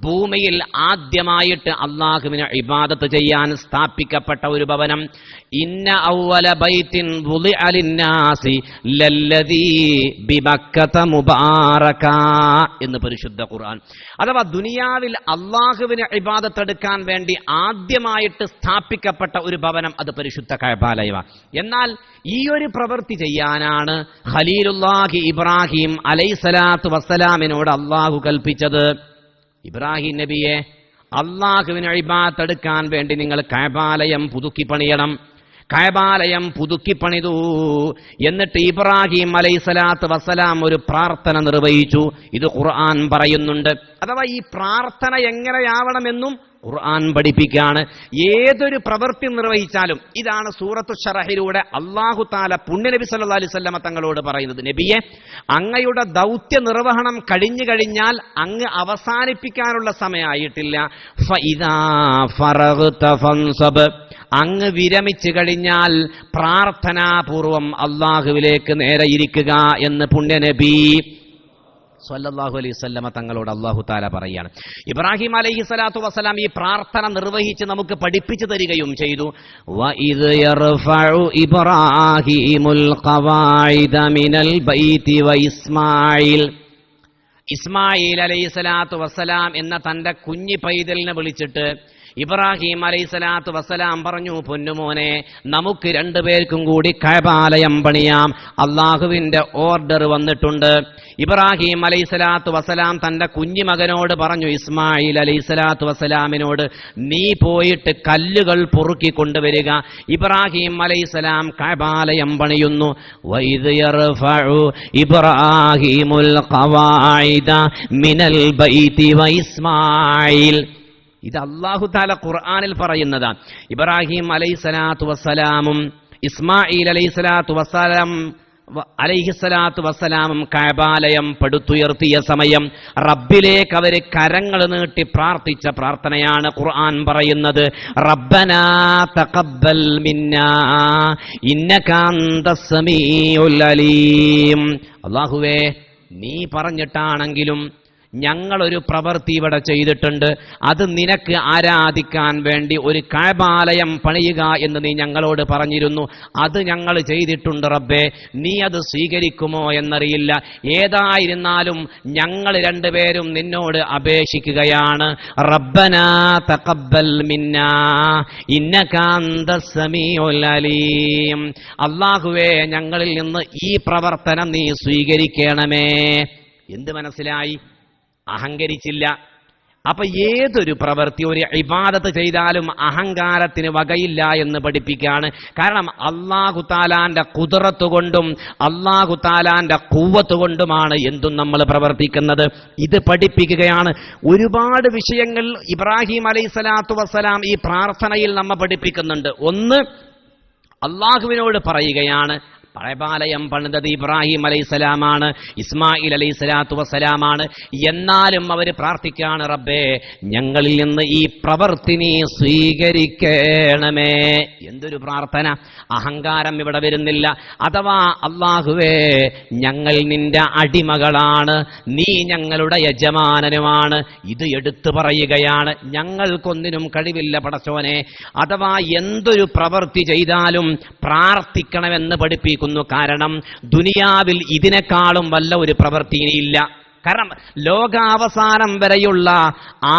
ഭൂമിയിൽ ആദ്യമായിട്ട് അള്ളാഹുവിന് ഇബാദത്ത് ചെയ്യാൻ സ്ഥാപിക്കപ്പെട്ട ഒരു ഭവനം, ഇന്ന അവ്വല ബൈത്തിൻ വുളിഅ ലിന്നാസി ലല്ലദീ ബിമക്കത മുബാറക എന്ന് പരിശുദ്ധ ഖുർആൻ. അഥവാ ദുനിയാവിൽ അള്ളാഹുവിന് ഇബാദത്ത് എടുക്കാൻ വേണ്ടി ആദ്യമായിട്ട് സ്ഥാപിക്കപ്പെട്ട ഒരു ഭവനം അത് പരിശുദ്ധ കഅബാലയമാണ്. എന്നാൽ ഈ ഒരു പ്രവൃത്തി ചെയ്യാനാണ് ഖലീലുല്ലാഹി ഇബ്രാഹിം അലൈഹിസ്സലാത്തു വസ്സലാമിനോട് അള്ളാഹു കൽപ്പിച്ചത്. ഇബ്രാഹിം നബിയെ, അള്ളാഹുവിന് ഇബാദത്ത് എടുക്കാൻ വേണ്ടി നിങ്ങൾ കഅബാലയം പുതുക്കി പണിയണം. കഅബാലയം പുതുക്കി പണിതു. എന്നിട്ട് ഇബ്രാഹിം അലൈഹിസ്സലാത്തു വസ്സലാം ഒരു പ്രാർത്ഥന നിർവഹിച്ചു. ഇത് ഖുർആൻ പറയുന്നുണ്ട്. അഥവാ ഈ പ്രാർത്ഥന എങ്ങനെയാവണമെന്നും ഖുർആൻ പഠിപ്പിക്കുകയാണ്. ഏതൊരു പ്രവൃത്തി നിർവഹിച്ചാലും ഇതാണ് സൂറത്തു ശറഹിലൂടെ അല്ലാഹു തആല പുണ്യനബി സല്ലല്ലാഹു അലൈഹി വസല്ലമ തങ്ങളോട് പറയുന്നത്. നബിയെ, അങ്ങയുടെ ദൗത്യ നിർവഹണം കഴിഞ്ഞു കഴിഞ്ഞാൽ അങ്ങ് അവസാനിപ്പിക്കാനുള്ള സമയമായിട്ടില്ല. ഫഇദാ ഫറഗ്ത ഫൻസബ്, അങ്ങ് വിരമിച്ചു കഴിഞ്ഞാൽ പ്രാർത്ഥനാപൂർവം അള്ളാഹുവിലേക്ക് നേരെ ഇരിക്കുക എന്ന് പുണ്യനബി സ്വല്ലല്ലാഹു അലൈഹി വസല്ലമ തങ്ങളോട് അല്ലാഹു തആല പറയാണ്. ഇബ്രാഹിം അലൈഹി സ്വലാത്തു വസ്സലാം ഈ പ്രാർത്ഥന നിർവഹിച്ച് നമുക്ക് പഠിപ്പിച്ചു തരികയും ചെയ്തു. വഇദ് യർഫഉ ഇബ്രാഹിമുൽ ഖവാഇദ മിനൽ ബൈതി ഇസ്മായിൽ അലൈഹി സ്വലാത്തു വസ്സലാം എന്ന തന്റെ കുഞ്ഞി പൈതലിനെ വിളിച്ചിട്ട് ഇബ്രാഹിം അലൈഹിസ്സലാത്തു വസ്സലാം പറഞ്ഞു, പൊന്നുമോനെ, നമുക്ക് രണ്ടുപേർക്കും കൂടി കഅബാലയം പണിയാം. അള്ളാഹുവിന്റെ ഓർഡർ വന്നിട്ടുണ്ട്. ഇബ്രാഹിം അലൈഹിസ്സലാത്തു വസ്സലാം തന്റെ കുഞ്ഞിമകനോട് പറഞ്ഞു, ഇസ്മായിൽ അലൈഹിസ്സലാത്തു വസ്സലാമിനോട്, നീ പോയിട്ട് കല്ലുകൾ പൊറുക്കി കൊണ്ടുവരിക. ഇബ്രാഹിം അലൈഹിസ്സലാം കഅബാലയം പണിയുന്നു. വഇദ് യർഫഉ ഇബ്രാഹിമുൽ ഖവാഇദ മിനൽ ബൈതി വഇസ്മായിൽ. ഇത് അല്ലാഹു തആല ഖുർആനിൽ പറയുന്നതാണ്. ഇബ്രാഹിം അലൈഹിസ്സലാത്തു വസ്സലാമും ഇസ്മായിൽ അലൈഹിസ്സലാത്തു വസ്സലാമും കഅബാലയം പടുത്തുയർത്തിയ സമയം റബ്ബിലേക്ക് അവർ കരങ്ങൾ നീട്ടി പ്രാർത്ഥിച്ച പ്രാർത്ഥനയാണ് ഖുർആൻ പറയുന്നത്. റബ്ബനാ തഖബ്ബൽ മിന്നാ ഇന്നക അന്തസ് സമീഉൽ അലീം. അല്ലാഹുവേ, നീ പറഞ്ഞിട്ടാണെങ്കിലും ഞങ്ങളൊരു പ്രവൃത്തി ഇവിടെ ചെയ്തിട്ടുണ്ട്, അത് നിനക്ക് ആരാധിക്കാൻ വേണ്ടി ഒരു കഅബാലയം പണിയുക എന്ന് നീ ഞങ്ങളോട് പറഞ്ഞിരുന്നു. അത് ഞങ്ങൾ ചെയ്തിട്ടുണ്ട് റബ്ബേ, നീ അത് സ്വീകരിക്കുമോ എന്നറിയില്ല. ഏതായിരുന്നാലും ഞങ്ങൾ രണ്ടുപേരും നിന്നോട് അപേക്ഷിക്കുകയാണ്. റബ്ബനാ തഖബ്ബൽ മിന്നാ ഇന്നക അന്തസ് സമീഉൽ അലീം. അല്ലാഹുവേ, ഞങ്ങളിൽ നിന്ന് ഈ പ്രവർത്തനം നീ സ്വീകരിക്കണമേ. എന്ത് മനസ്സിലായി? അഹങ്കരിച്ചില്ല. അപ്പൊ ഏതൊരു പ്രവൃത്തി, ഒരു ഇബാദത്ത് ചെയ്താലും അഹങ്കാരത്തിന് വകയില്ല എന്ന് പഠിപ്പിക്കുകയാണ്. കാരണം അല്ലാഹു തആലാന്റെ ഖുദ്റത്ത് കൊണ്ടും അല്ലാഹു തആലാന്റെ ഖുവ്വത്ത് കൊണ്ടുമാണ് എന്തും നമ്മൾ പ്രവർത്തിക്കുന്നത്. ഇത് പഠിപ്പിക്കുകയാണ്. ഒരുപാട് വിഷയങ്ങൾ ഇബ്രാഹിം അലൈഹിസ്സലാത്തു വസ്സലാം ഈ പ്രാർത്ഥനയിൽ നമ്മെ പഠിപ്പിക്കുന്നുണ്ട്. ഒന്ന്, അല്ലാഹുവിനോട് പറയുകയാണ്, കഅബാലയം പണിതത് ഇബ്രാഹിം അലൈഹിസ്സലാമാണ്, ഇസ്മായിൽ അലൈഹിസ്സലാത്തു വസ്സലാമാണ്. എന്നാലും അവർ പ്രാർത്ഥിക്കുകയാണ്, റബ്ബേ, ഞങ്ങളിൽ നിന്ന് ഈ പ്രവൃത്തി നീ സ്വീകരിക്കണമേ. എന്തൊരു പ്രാർത്ഥന! അഹങ്കാരം ഇവിടെ വരുന്നില്ല. അഥവാ അല്ലാഹുവേ, ഞങ്ങൾ നിന്റെ അടിമകളാണ്, നീ ഞങ്ങളുടെ യജമാനനുമാണ്. ഇത് എടുത്തു പറയുകയാണ്. ഞങ്ങൾക്കൊന്നിനും കഴിവില്ല പടച്ചോനെ. അഥവാ എന്തൊരു പ്രവൃത്തി ചെയ്താലും പ്രാർത്ഥിക്കണമെന്ന് പഠിപ്പിക്കുന്നു. കാരണം ദുനിയാവിൽ ഇതിനേക്കാളും വല്ല ഒരു പ്രവൃത്തിയില്ല. കാരണം ലോകാവസാനം വരെയുള്ള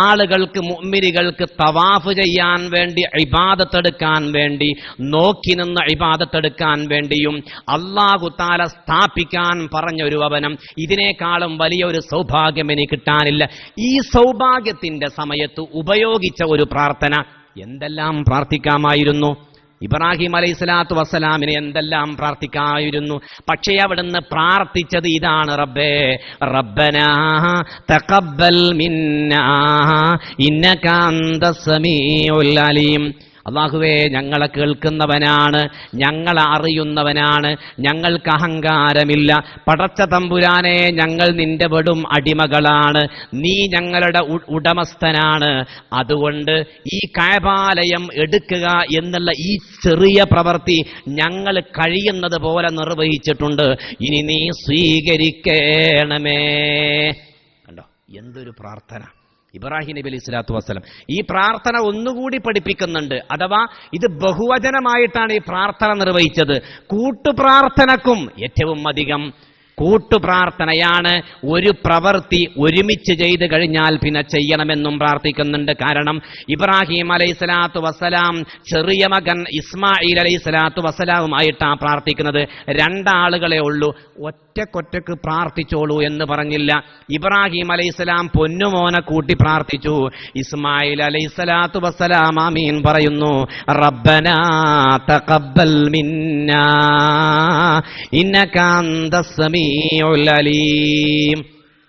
ആളുകൾക്ക്, മുഅ്മിനുകൾക്ക് തവാഫ് ചെയ്യാൻ വേണ്ടി, ഇബാദത്തെടുക്കാൻ വേണ്ടി, നോക്കി നിന്ന് ഇബാദത്തെടുക്കാൻ വേണ്ടിയും അല്ലാഹു തആല സ്ഥാപിക്കാൻ പറഞ്ഞൊരു ഭവനം, ഇതിനേക്കാളും വലിയൊരു സൗഭാഗ്യം എനിക്ക് കിട്ടാനില്ല. ഈ സൗഭാഗ്യത്തിന്റെ സമയത്ത് ഉപയോഗിച്ച ഒരു പ്രാർത്ഥന, എന്തെല്ലാം പ്രാർത്ഥിക്കാമായിരുന്നു. ഇബ്രാഹിം അലൈഹിസ്സലാത്തു വസ്സലാമിനെ എന്തെല്ലാം പ്രാർത്ഥിക്കാമായിരുന്നു. പക്ഷേ അവിടുന്ന് പ്രാർത്ഥിച്ചത് ഇതാണ്, റബ്ബേ, റബ്ബനാ തഖബ്ബൽ മിന്നാ ഇന്നക അന്തസ് സമീഉൽ അലീം. അല്ലാഹുവേ, ഞങ്ങളെ കേൾക്കുന്നവനാണ്, ഞങ്ങളെ അറിയുന്നവനാണ്, ഞങ്ങൾക്ക് അഹങ്കാരമില്ല. പടച്ച തമ്പുരാനെ, ഞങ്ങൾ നിന്റെ വെടും അടിമകളാണ്, നീ ഞങ്ങളുടെ ഉടമസ്ഥനാണ്. അതുകൊണ്ട് ഈ കഅബാലയം എടുക്കുക എന്നുള്ള ഈ ചെറിയ പ്രവൃത്തി ഞങ്ങൾ കഴിയുന്നത് പോലെ നിർവഹിച്ചിട്ടുണ്ട്. ഇനി നീ സ്വീകരിക്കണമേ. കണ്ടോ, എന്തൊരു പ്രാർത്ഥന! ഇബ്രാഹിം നബി അലൈഹി സ്വലാത്തു വസ്സലാം ഈ പ്രാർത്ഥന ഒന്നുകൂടി പഠിപ്പിക്കുന്നുണ്ട്. അഥവാ ഇത് ബഹുവചനമായിട്ടാണ് ഈ പ്രാർത്ഥന നിർവഹിച്ചത്. കൂട്ടുപ്രാർത്ഥനക്കും ഏറ്റവും അധികം കൂട്ടുപ്രാർത്ഥനയാണ്. ഒരു പ്രവൃത്തി ഒരുമിച്ച് ചെയ്ത് കഴിഞ്ഞാൽ പിന്നെ ചെയ്യണമെന്നും പ്രാർത്ഥിക്കുന്നുണ്ട്. കാരണം ഇബ്രാഹിം അലൈഹിസ്സലാത്തു വസ്സലാം ചെറിയ മകൻ ഇസ്മായിൽ അലൈഹിസ്സലാത്തു വസ്സലാമുമായിട്ടാണ് പ്രാർത്ഥിക്കുന്നത്. രണ്ടാളുകളെ ഉള്ളൂ. ഒറ്റക്കൊറ്റക്ക് പ്രാർത്ഥിച്ചോളൂ എന്ന് പറഞ്ഞില്ല. ഇബ്രാഹിം അലൈഹിസ്സലാം പൊന്നുമോനെ കൂട്ടി പ്രാർത്ഥിച്ചു. ഇസ്മായിൽ അലൈഹിസ്സലാത്തു വസ്സലാം ആമീൻ പറയുന്നു. റബ്ബനാ തഖബ്ബൽ മിന്നാ ഇന്നക അന്തസ് സമീഉൽ അലീം.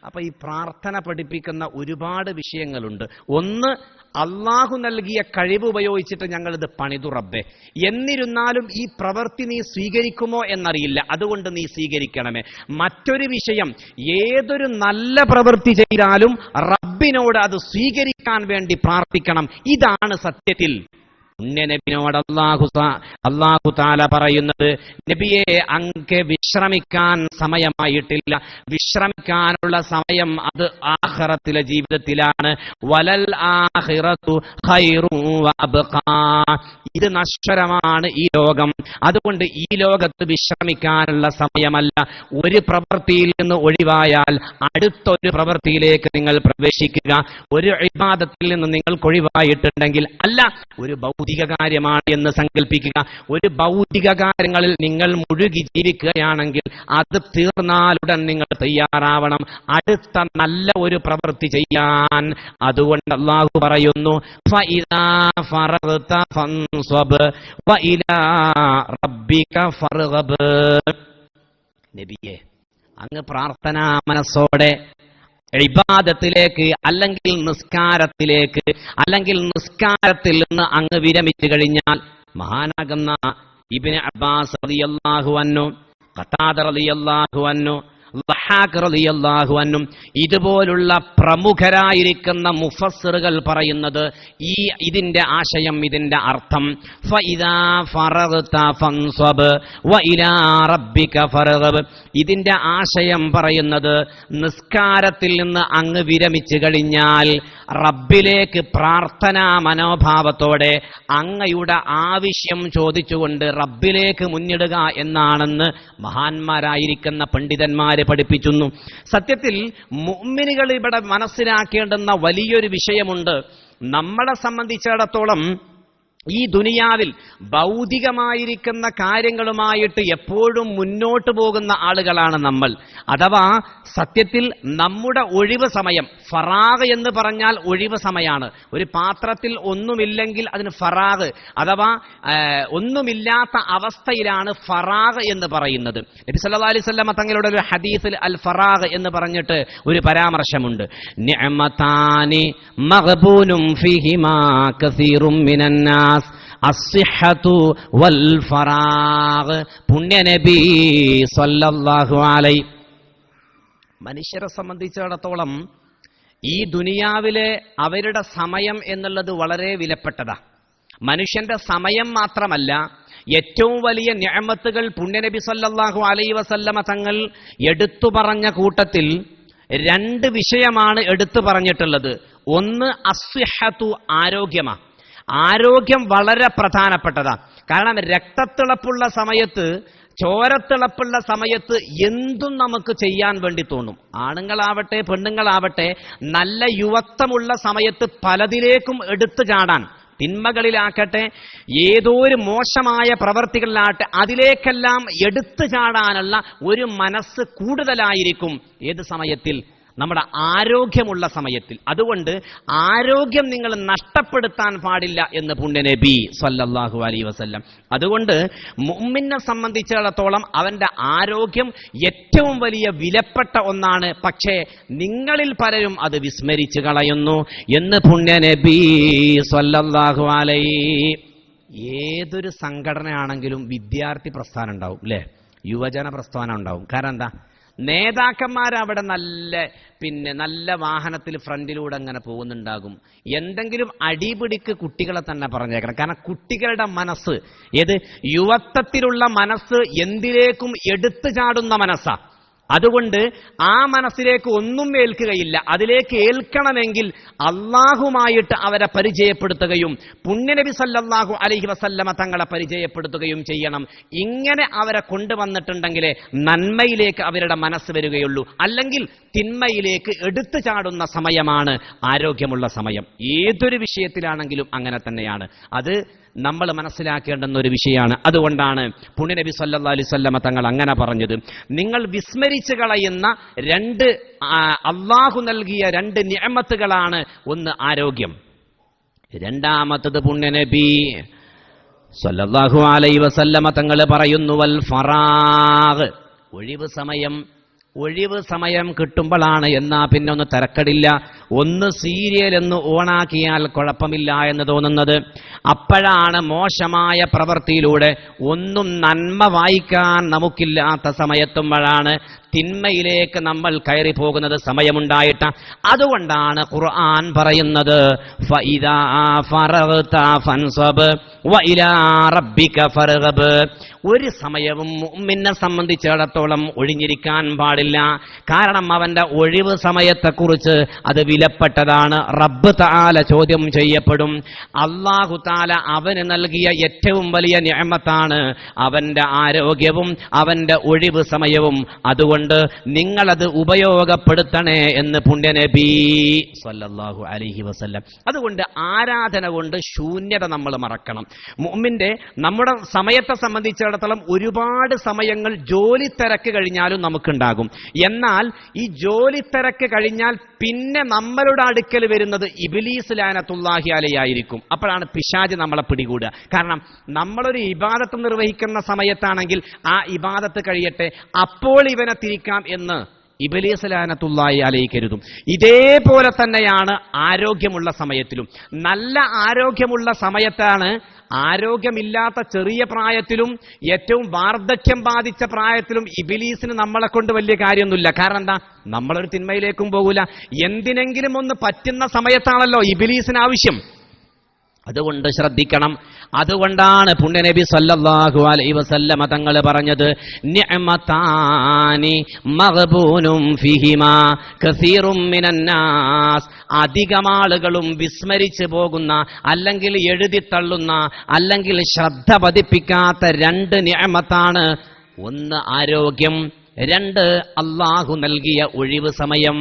അപ്പൊ ഈ പ്രാർത്ഥന പഠിപ്പിക്കുന്ന ഒരുപാട് വിഷയങ്ങളുണ്ട്. ഒന്ന്, അള്ളാഹു നൽകിയ കഴിവ് ഉപയോഗിച്ചിട്ട് ഞങ്ങളിത് പണിതു റബ്ബേ. എന്നിരുന്നാലും ഈ പ്രവൃത്തി നീ സ്വീകരിക്കുമോ എന്നറിയില്ല, അതുകൊണ്ട് നീ സ്വീകരിക്കണമേ. മറ്റൊരു വിഷയം, ഏതൊരു നല്ല പ്രവൃത്തി ചെയ്താലും റബ്ബിനോട് അത് സ്വീകരിക്കാൻ വേണ്ടി പ്രാർത്ഥിക്കണം. ഇതാണ് സത്യത്തിൽ പുണ്യനബിനോട് അല്ലാഹു തആല പറയുന്നത്, നബിയെ, അങ്ങ് വിശ്രമിക്കാൻ സമയമായിട്ടില്ല. വിശ്രമിക്കാനുള്ള സമയം അത് ആഖിറത്തിലെ ജീവിതത്തിലാണ്. വലൽ ആഖിറതു ഖൈറു വഅബ്ഖാ. ഇത് നശ്വരമാണ് ഈ ലോകം. അതുകൊണ്ട് ഈ ലോകത്ത് വിശ്രമിക്കാനുള്ള സമയമല്ല. ഒരു പ്രവൃത്തിയിൽ നിന്ന് ഒഴിവായാൽ അടുത്തൊരു പ്രവൃത്തിയിലേക്ക് നിങ്ങൾ പ്രവേശിക്കുക. ഒരു ഇബാദത്തിൽ നിന്ന് നിങ്ങൾക്ക് ഒഴിവായിട്ടുണ്ടെങ്കിൽ, അല്ല, ഒരു ഭൗതിക കാര്യമാണ് എന്ന് സങ്കല്പിക്കുക. ഒരു ഭൗതിക കാര്യങ്ങളിൽ നിങ്ങൾ മുഴുകി ജീവിക്കുകയാണെങ്കിൽ അത് തീർന്നാലുടൻ നിങ്ങൾ തയ്യാറാവണം അടുത്ത നല്ല ഒരു പ്രവൃത്തി ചെയ്യാൻ. അതുകൊണ്ട് അല്ലാഹു പറയുന്നു, ഫഇദാ ഫറഗ്ത ഫൻസബ് വഇലാ റബ്ബിക ഫർഗബ്. നബിയെ, അങ്ങ് പ്രാർത്ഥനാ മനസ്സോടെ ഇബാദത്തിലേക്ക്, അല്ലെങ്കിൽ നിസ്കാരത്തിലേക്ക്, അല്ലെങ്കിൽ നിസ്കാരത്തിൽ നിന്ന് അങ്ങ് വിരമിച്ചു കഴിഞ്ഞാൽ, മഹാനാകുന്ന ഇബ്നു അബ്ബാസ് റളിയല്ലാഹു അൻഹു, ഖതാദ റളിയല്ലാഹു അൻഹു, ദഹാഖ് റളിയല്ലാഹു അൻഹു ഇതുപോലുള്ള പ്രമുഖരായിരിക്കുന്ന മുഫസ്സിറുകൾ പറയുന്നത് ഇതിന്റെ ആശയം, ഇതിന്റെ അർത്ഥം ഫഇദാ ഫറഗ്ത ഫൻസബ് വഇലാ റബ്ബിക ഫർഗബ്. ഇതിന്റെ ആശയം പറയുന്നത് നിസ്കാരത്തിൽ നിന്ന് അങ്ങ് വിരമിച്ചു കഴിഞ്ഞാൽ റബ്ബിലേക്ക് പ്രാർത്ഥനാ മനോഭാവത്തോടെ അങ്ങയുടെ ആവശ്യം ചോദിച്ചുകൊണ്ട് റബ്ബിലേക്ക് മുന്നിടുക എന്നാണെന്ന് മഹാന്മാരായിരിക്കുന്ന പണ്ഡിതന്മാരെ പഠിപ്പിക്കുന്നു. സത്യത്തിൽ മുഅ്മിനുകൾ ഇവിടെ മനസ്സിലാക്കേണ്ടുന്ന വലിയൊരു വിഷയമുണ്ട്. നമ്മളെ സംബന്ധിച്ചിടത്തോളം ഈ ദുനിയാവിൽ ഭൗതികമായിരിക്കുന്ന കാര്യങ്ങളുമായിട്ട് എപ്പോഴും മുന്നോട്ട് പോകുന്ന ആളുകളാണ് നമ്മൾ. അഥവാ സത്യത്തിൽ നമ്മുടെ ഒഴിവ് സമയം, ഫറാഗ് എന്ന് പറഞ്ഞാൽ ഒഴിവ് സമയമാണ്. ഒരു പാത്രത്തിൽ ഒന്നുമില്ലെങ്കിൽ അതിന് ഫറാഗ് അഥവാ ഒന്നുമില്ലാത്ത അവസ്ഥയിലാണ് ഫറാഗ് എന്ന് പറയുന്നത്. നബി സല്ലല്ലാഹു അലൈഹി വസല്ലം തങ്ങളുടെ ഒരു ഹദീസിൽ അൽ ഫറാഗ് എന്ന് പറഞ്ഞിട്ട് ഒരു പരാമർശമുണ്ട്. നിഅമതാനി മഗ്ബൂനും ഫീഹിമാ കസീറും മിനന്നാസ് അസ്സിഹ്ഹതു വൽ ഫറാഗ്. പുണ്യ നബി സല്ലല്ലാഹു അലൈഹി. മനുഷ്യരെ സംബന്ധിച്ചിടത്തോളം ഈ ദുനിയാവിലെ അവരുടെ സമയം എന്നുള്ളത് വളരെ വിലപ്പെട്ടതാ. മനുഷ്യന്റെ സമയം മാത്രമല്ല, ഏറ്റവും വലിയ നിഅമത്തുകൾ പുണ്യനബി സല്ലല്ലാഹു അലൈഹി വസല്ലമ തങ്ങൾ എടുത്തു പറഞ്ഞ കൂട്ടത്തിൽ രണ്ട് വിഷയമാണ് എടുത്തു പറഞ്ഞിട്ടുള്ളത്. ഒന്ന് അസ്സിഹ്ഹതു, ആരോഗ്യമാണ്. ആരോഗ്യം വളരെ പ്രധാനപ്പെട്ടതാ. കാരണം രക്തത്തിളപ്പുള്ള സമയത്ത്, ചോരത്തിളപ്പുള്ള സമയത്ത് എന്തും നമുക്ക് ചെയ്യാൻ വേണ്ടി തോന്നും. ആണുങ്ങളാവട്ടെ പെണ്ണുങ്ങളാവട്ടെ, നല്ല യുവത്വമുള്ള സമയത്ത് പലതിലേക്കും എടുത്തു ചാടാൻ, തിന്മകളിലാക്കട്ടെ ഏതോ ഒരു മോശമായ പ്രവർത്തികളിലാകട്ടെ അതിലേക്കെല്ലാം എടുത്തു ചാടാനുള്ള ഒരു മനസ്സ് കൂടുതലായിരിക്കും. ഏത് സമയത്തിൽ? നമ്മുടെ ആരോഗ്യമുള്ള സമയത്തിൽ. അതുകൊണ്ട് ആരോഗ്യം നിങ്ങൾ നഷ്ടപ്പെടുത്താൻ പാടില്ല എന്ന് പുണ്യനബി സല്ലല്ലാഹു അലൈഹി വസല്ലം. അതുകൊണ്ട് മുഅ്മിനെ സംബന്ധിച്ചിടത്തോളം അവന്റെ ആരോഗ്യം ഏറ്റവും വലിയ വിലപ്പെട്ട ഒന്നാണ്. പക്ഷേ നിങ്ങളിൽ പലരും അത് വിസ്മരിച്ചു കളയുന്നു എന്ന് പുണ്യനബി സല്ലല്ലാഹു അലൈഹി. ഏതൊരു സംഘടനയാണെങ്കിലും വിദ്യാർത്ഥി പ്രസ്ഥാനം ഉണ്ടാവും, അല്ലേ? യുവജന പ്രസ്ഥാനം ഉണ്ടാവും. കാരണം എന്താ? നേതാക്കന്മാരവിടെ നല്ല വാഹനത്തിൽ ഫ്രണ്ടിലൂടെ അങ്ങനെ പോകുന്നുണ്ടാകും. എന്തെങ്കിലും അടിപിടിക്ക് കുട്ടികളെ തന്നെ പറഞ്ഞേക്കണം. കാരണം കുട്ടികളുടെ മനസ്സ്, ഏത് യുവത്വത്തിലുള്ള മനസ്സ് എന്തിലേക്കും എടുത്തു ചാടുന്ന മനസ്സാ. അതുകൊണ്ട് ആ മനസ്സിലേക്ക് ഒന്നും ഏൽക്കുകയില്ല. അതിലേക്ക് ഏൽക്കണമെങ്കിൽ അള്ളാഹുമായിട്ട് അവരെ പരിചയപ്പെടുത്തുകയും പുണ്യനബി സല്ലല്ലാഹു അലൈഹി വസല്ലമ തങ്ങളെ പരിചയപ്പെടുത്തുകയും ചെയ്യണം. ഇങ്ങനെ അവരെ കൊണ്ടുവന്നിട്ടുണ്ടെങ്കിലേ നന്മയിലേക്ക് അവരുടെ മനസ്സ് വരികയുള്ളൂ. അല്ലെങ്കിൽ തിന്മയിലേക്ക് എടുത്തു ചാടുന്ന സമയമാണ് ആരോഗ്യമുള്ള സമയം. ഏതൊരു വിഷയത്തിലാണെങ്കിലും അങ്ങനെ തന്നെയാണ്. അത് നമ്മൾ മനസ്സിലാക്കേണ്ടുന്ന ഒരു വിഷയമാണ്. അതുകൊണ്ടാണ് പുണ്യനബി സല്ലല്ലാഹു അലൈഹി വസല്ലമ തങ്ങൾ അങ്ങനെ പറഞ്ഞത്. നിങ്ങൾ വിസ്മരിച്ചു കളയുന്ന രണ്ട്, അള്ളാഹു നൽകിയ രണ്ട് നിഅമത്തുകളാണ്. ഒന്ന് ആരോഗ്യം, രണ്ടാമത്തത് പുണ്യനബി സല്ലല്ലാഹു അലൈഹി വസല്ലമ തങ്ങൾ പറയുന്നു വൽ ഫറാഗ്, ഒഴിവ് സമയം. ഒഴിവ് സമയം കിട്ടുമ്പോഴാണ് എന്നാ പിന്നെ ഒന്ന് തിരക്കടില്ല, ഒന്ന് സീരിയൽ എന്ന് ഓണാക്കിയാൽ കുഴപ്പമില്ല എന്ന് തോന്നുന്നത്. അപ്പോഴാണ് മോശമായ പ്രവൃത്തിയിലൂടെ ഒന്നും നന്മ വായിക്കാൻ നമുക്കില്ലാത്ത സമയത്തുമ്പോഴാണ് തിന്മയിലേക്ക് നമ്മൾ കയറി പോകുന്നത് സമയമുണ്ടായിട്ട്. അതുകൊണ്ടാണ് ഖുർആൻ പറയുന്നത് ഫഇദാ ഫറഗ്ത ഫൻസബ് വഇലാ റബ്ബിക ഫർഗബ്. ഒരു സമയവും മുഅ്മിനെ സംബന്ധിച്ചിടത്തോളം ഒഴിഞ്ഞിരിക്കാൻ പാടില്ല. കാരണം അവന്റെ ഒഴിവ് സമയത്തെക്കുറിച്ച് അത് വിലപ്പെട്ടതാണ്. റബ്ബ് തആല ചോദ്യം ചെയ്യപ്പെടും. അല്ലാഹു തആല അവന് നൽകിയ ഏറ്റവും വലിയ നിഅമത്താണ് അവന്റെ ആരോഗ്യവും അവന്റെ ഒഴിവ് സമയവും. അതുകൊണ്ട് നിങ്ങളത് ഉപയോഗപ്പെടുത്തണേ എന്ന് പുണ്യനബി സല്ലല്ലാഹു അലൈഹി വസല്ലം. അതുകൊണ്ട് ആരാധന കൊണ്ട് ശൂന്യത നമ്മൾ മറക്കണം. മുഅ്മിന്റെ നമ്മുടെ സമയത്തെ സംബന്ധിച്ചിടത്തോളം ഒരുപാട് സമയങ്ങൾ ജോലി തിരക്ക് കഴിഞ്ഞാലും നമുക്കുണ്ടാകും. എന്നാൽ ഈ ജോലി തിരക്ക് കഴിഞ്ഞാൽ പിന്നെ നമ്മളുടെ അടുക്കൽ വരുന്നത് ഇബ്ലീസ് ലഅനത്തുല്ലാഹി അലൈഹി ആയിരിക്കും. അപ്പോഴാണ് പിശാച് നമ്മളെ പിടികൂടുക. കാരണം നമ്മളൊരു ഇബാദത്ത് നിർവഹിക്കുന്ന സമയത്താണെങ്കിൽ ആ ഇബാദത്ത് കഴിയട്ടെ, അപ്പോൾ ഇവനെ തിരിക്കാം എന്ന് ഇബ്ലീസ് ലഅനത്തുല്ലാഹി അലൈഹി കരുതും. ഇതേപോലെ തന്നെയാണ് ആരോഗ്യമുള്ള സമയത്തിലും. നല്ല ആരോഗ്യമുള്ള സമയത്താണ് ആരോഗ്യമില്ലാത്ത ചെറിയ പ്രായത്തിലും ഏറ്റവും വാർദ്ധക്യം ബാധിച്ച പ്രായത്തിലും ഇബ്ലീസിന് നമ്മളെ കൊണ്ട് വലിയ കാര്യമൊന്നുമില്ല. കാരണം എന്താ? നമ്മളൊരു തിന്മയിലേക്കും പോകൂല. എന്തിനെങ്കിലും ഒന്ന് പറ്റുന്ന സമയത്താണല്ലോ ഇബ്ലീസിന് ആവശ്യം. അതുകൊണ്ട് ശ്രദ്ധിക്കണം. അതുകൊണ്ടാണ് പുണ്യനബി സല്ലല്ലാഹു അലൈഹി വസല്ലമ തങ്ങൾ പറഞ്ഞത്, നിഅമതാനി മഗ്ബൂനും ഫീഹിമാ കസീറും മിനന്നാസ്. അധികം ആളുകളും വിസ്മരിച്ചു പോകുന്ന, അല്ലെങ്കിൽ എഴുതിത്തള്ളുന്ന, അല്ലെങ്കിൽ ശ്രദ്ധ പതിപ്പിക്കാത്ത രണ്ട് നിഅമത്താണ്. ഒന്ന് ആരോഗ്യം, രണ്ട് അല്ലാഹു നൽകിയ ഒഴിവ് സമയം.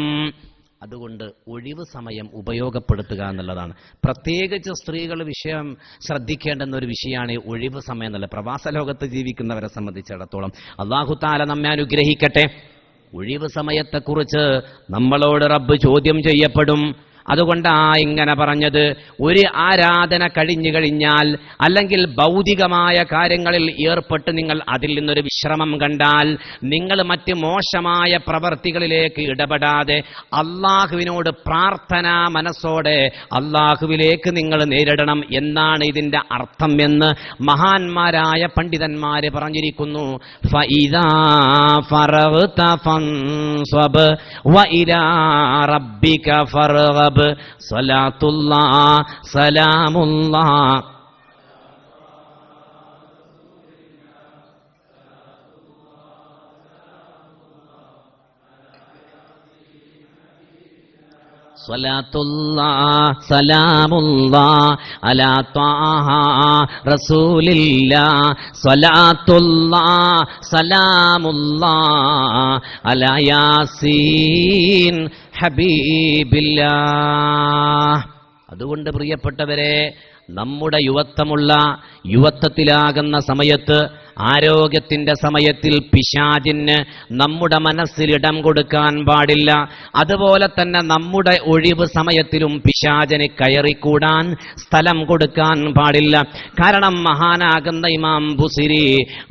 അതുകൊണ്ട് ഒഴിവ് സമയം ഉപയോഗപ്പെടുത്തുക എന്നുള്ളതാണ്. പ്രത്യേകിച്ച് സ്ത്രീകൾ വിഷയം ശ്രദ്ധിക്കേണ്ടുന്ന ഒരു വിഷയമാണ് ഒഴിവ് സമയം എന്നുള്ളത്. പ്രവാസ ലോകത്ത് ജീവിക്കുന്നവരെ സംബന്ധിച്ചിടത്തോളം അല്ലാഹു തആല നമ്മെ അനുഗ്രഹിക്കട്ടെ. ഒഴിവ് സമയത്തെക്കുറിച്ച് നമ്മളോട് റബ്ബ് ചോദ്യം ചെയ്യപ്പെടും. അതുകൊണ്ടാ ഇങ്ങനെ പറഞ്ഞത്. ഒരു ആരാധന കഴിഞ്ഞു കഴിഞ്ഞാൽ, അല്ലെങ്കിൽ ഭൗതികമായ കാര്യങ്ങളിൽ ഏർപ്പെട്ട് നിങ്ങൾ അതിൽ നിന്നൊരു വിശ്രമം കണ്ടാൽ, നിങ്ങൾ മറ്റ് മോശമായ പ്രവർത്തികളിലേക്ക് ഇടപെടാതെ അള്ളാഹുവിനോട് പ്രാർത്ഥനാ മനസ്സോടെ അള്ളാഹുവിലേക്ക് നിങ്ങൾ നേരിടണം എന്നാണ് ഇതിന്റെ അർത്ഥം എന്ന് മഹാന്മാരായ പണ്ഡിതന്മാര് പറഞ്ഞിരിക്കുന്നു. ഫഇദാ ഫറഗ്ത ഫൻസബ് വഇലാ റബ്ബിക ഫർഗബ് സലാത്തുല്ലാഹ് സലാമുല്ലാഹ്. സ്വലാത്തുല്ലാഹ് സലാമുല്ലാഹ് അലാ ത്വാഹ റസൂലില്ലാഹ്. സ്വലാത്തുല്ലാഹ് സലാമുല്ലാഹ് അലാ യാസീൻ ഹബീബില്ലാഹ്. അതുകൊണ്ട് പ്രിയപ്പെട്ടവരെ, നമ്മുടെ യുവത്വത്തിലാകുന്ന സമയത്ത്, ആരോഗ്യത്തിന്റെ സമയത്തിൽ പിശാചിന് നമ്മുടെ മനസ്സിൽ ഇടം കൊടുക്കാൻ പാടില്ല. അതുപോലെ തന്നെ നമ്മുടെ ഒഴിവ് സമയത്തിലും പിശാചിന് കയറിക്കൂടാൻ സ്ഥലം കൊടുക്കാൻ പാടില്ല. കാരണം മഹാനാകുന്ന ഇമാം ബുസിരി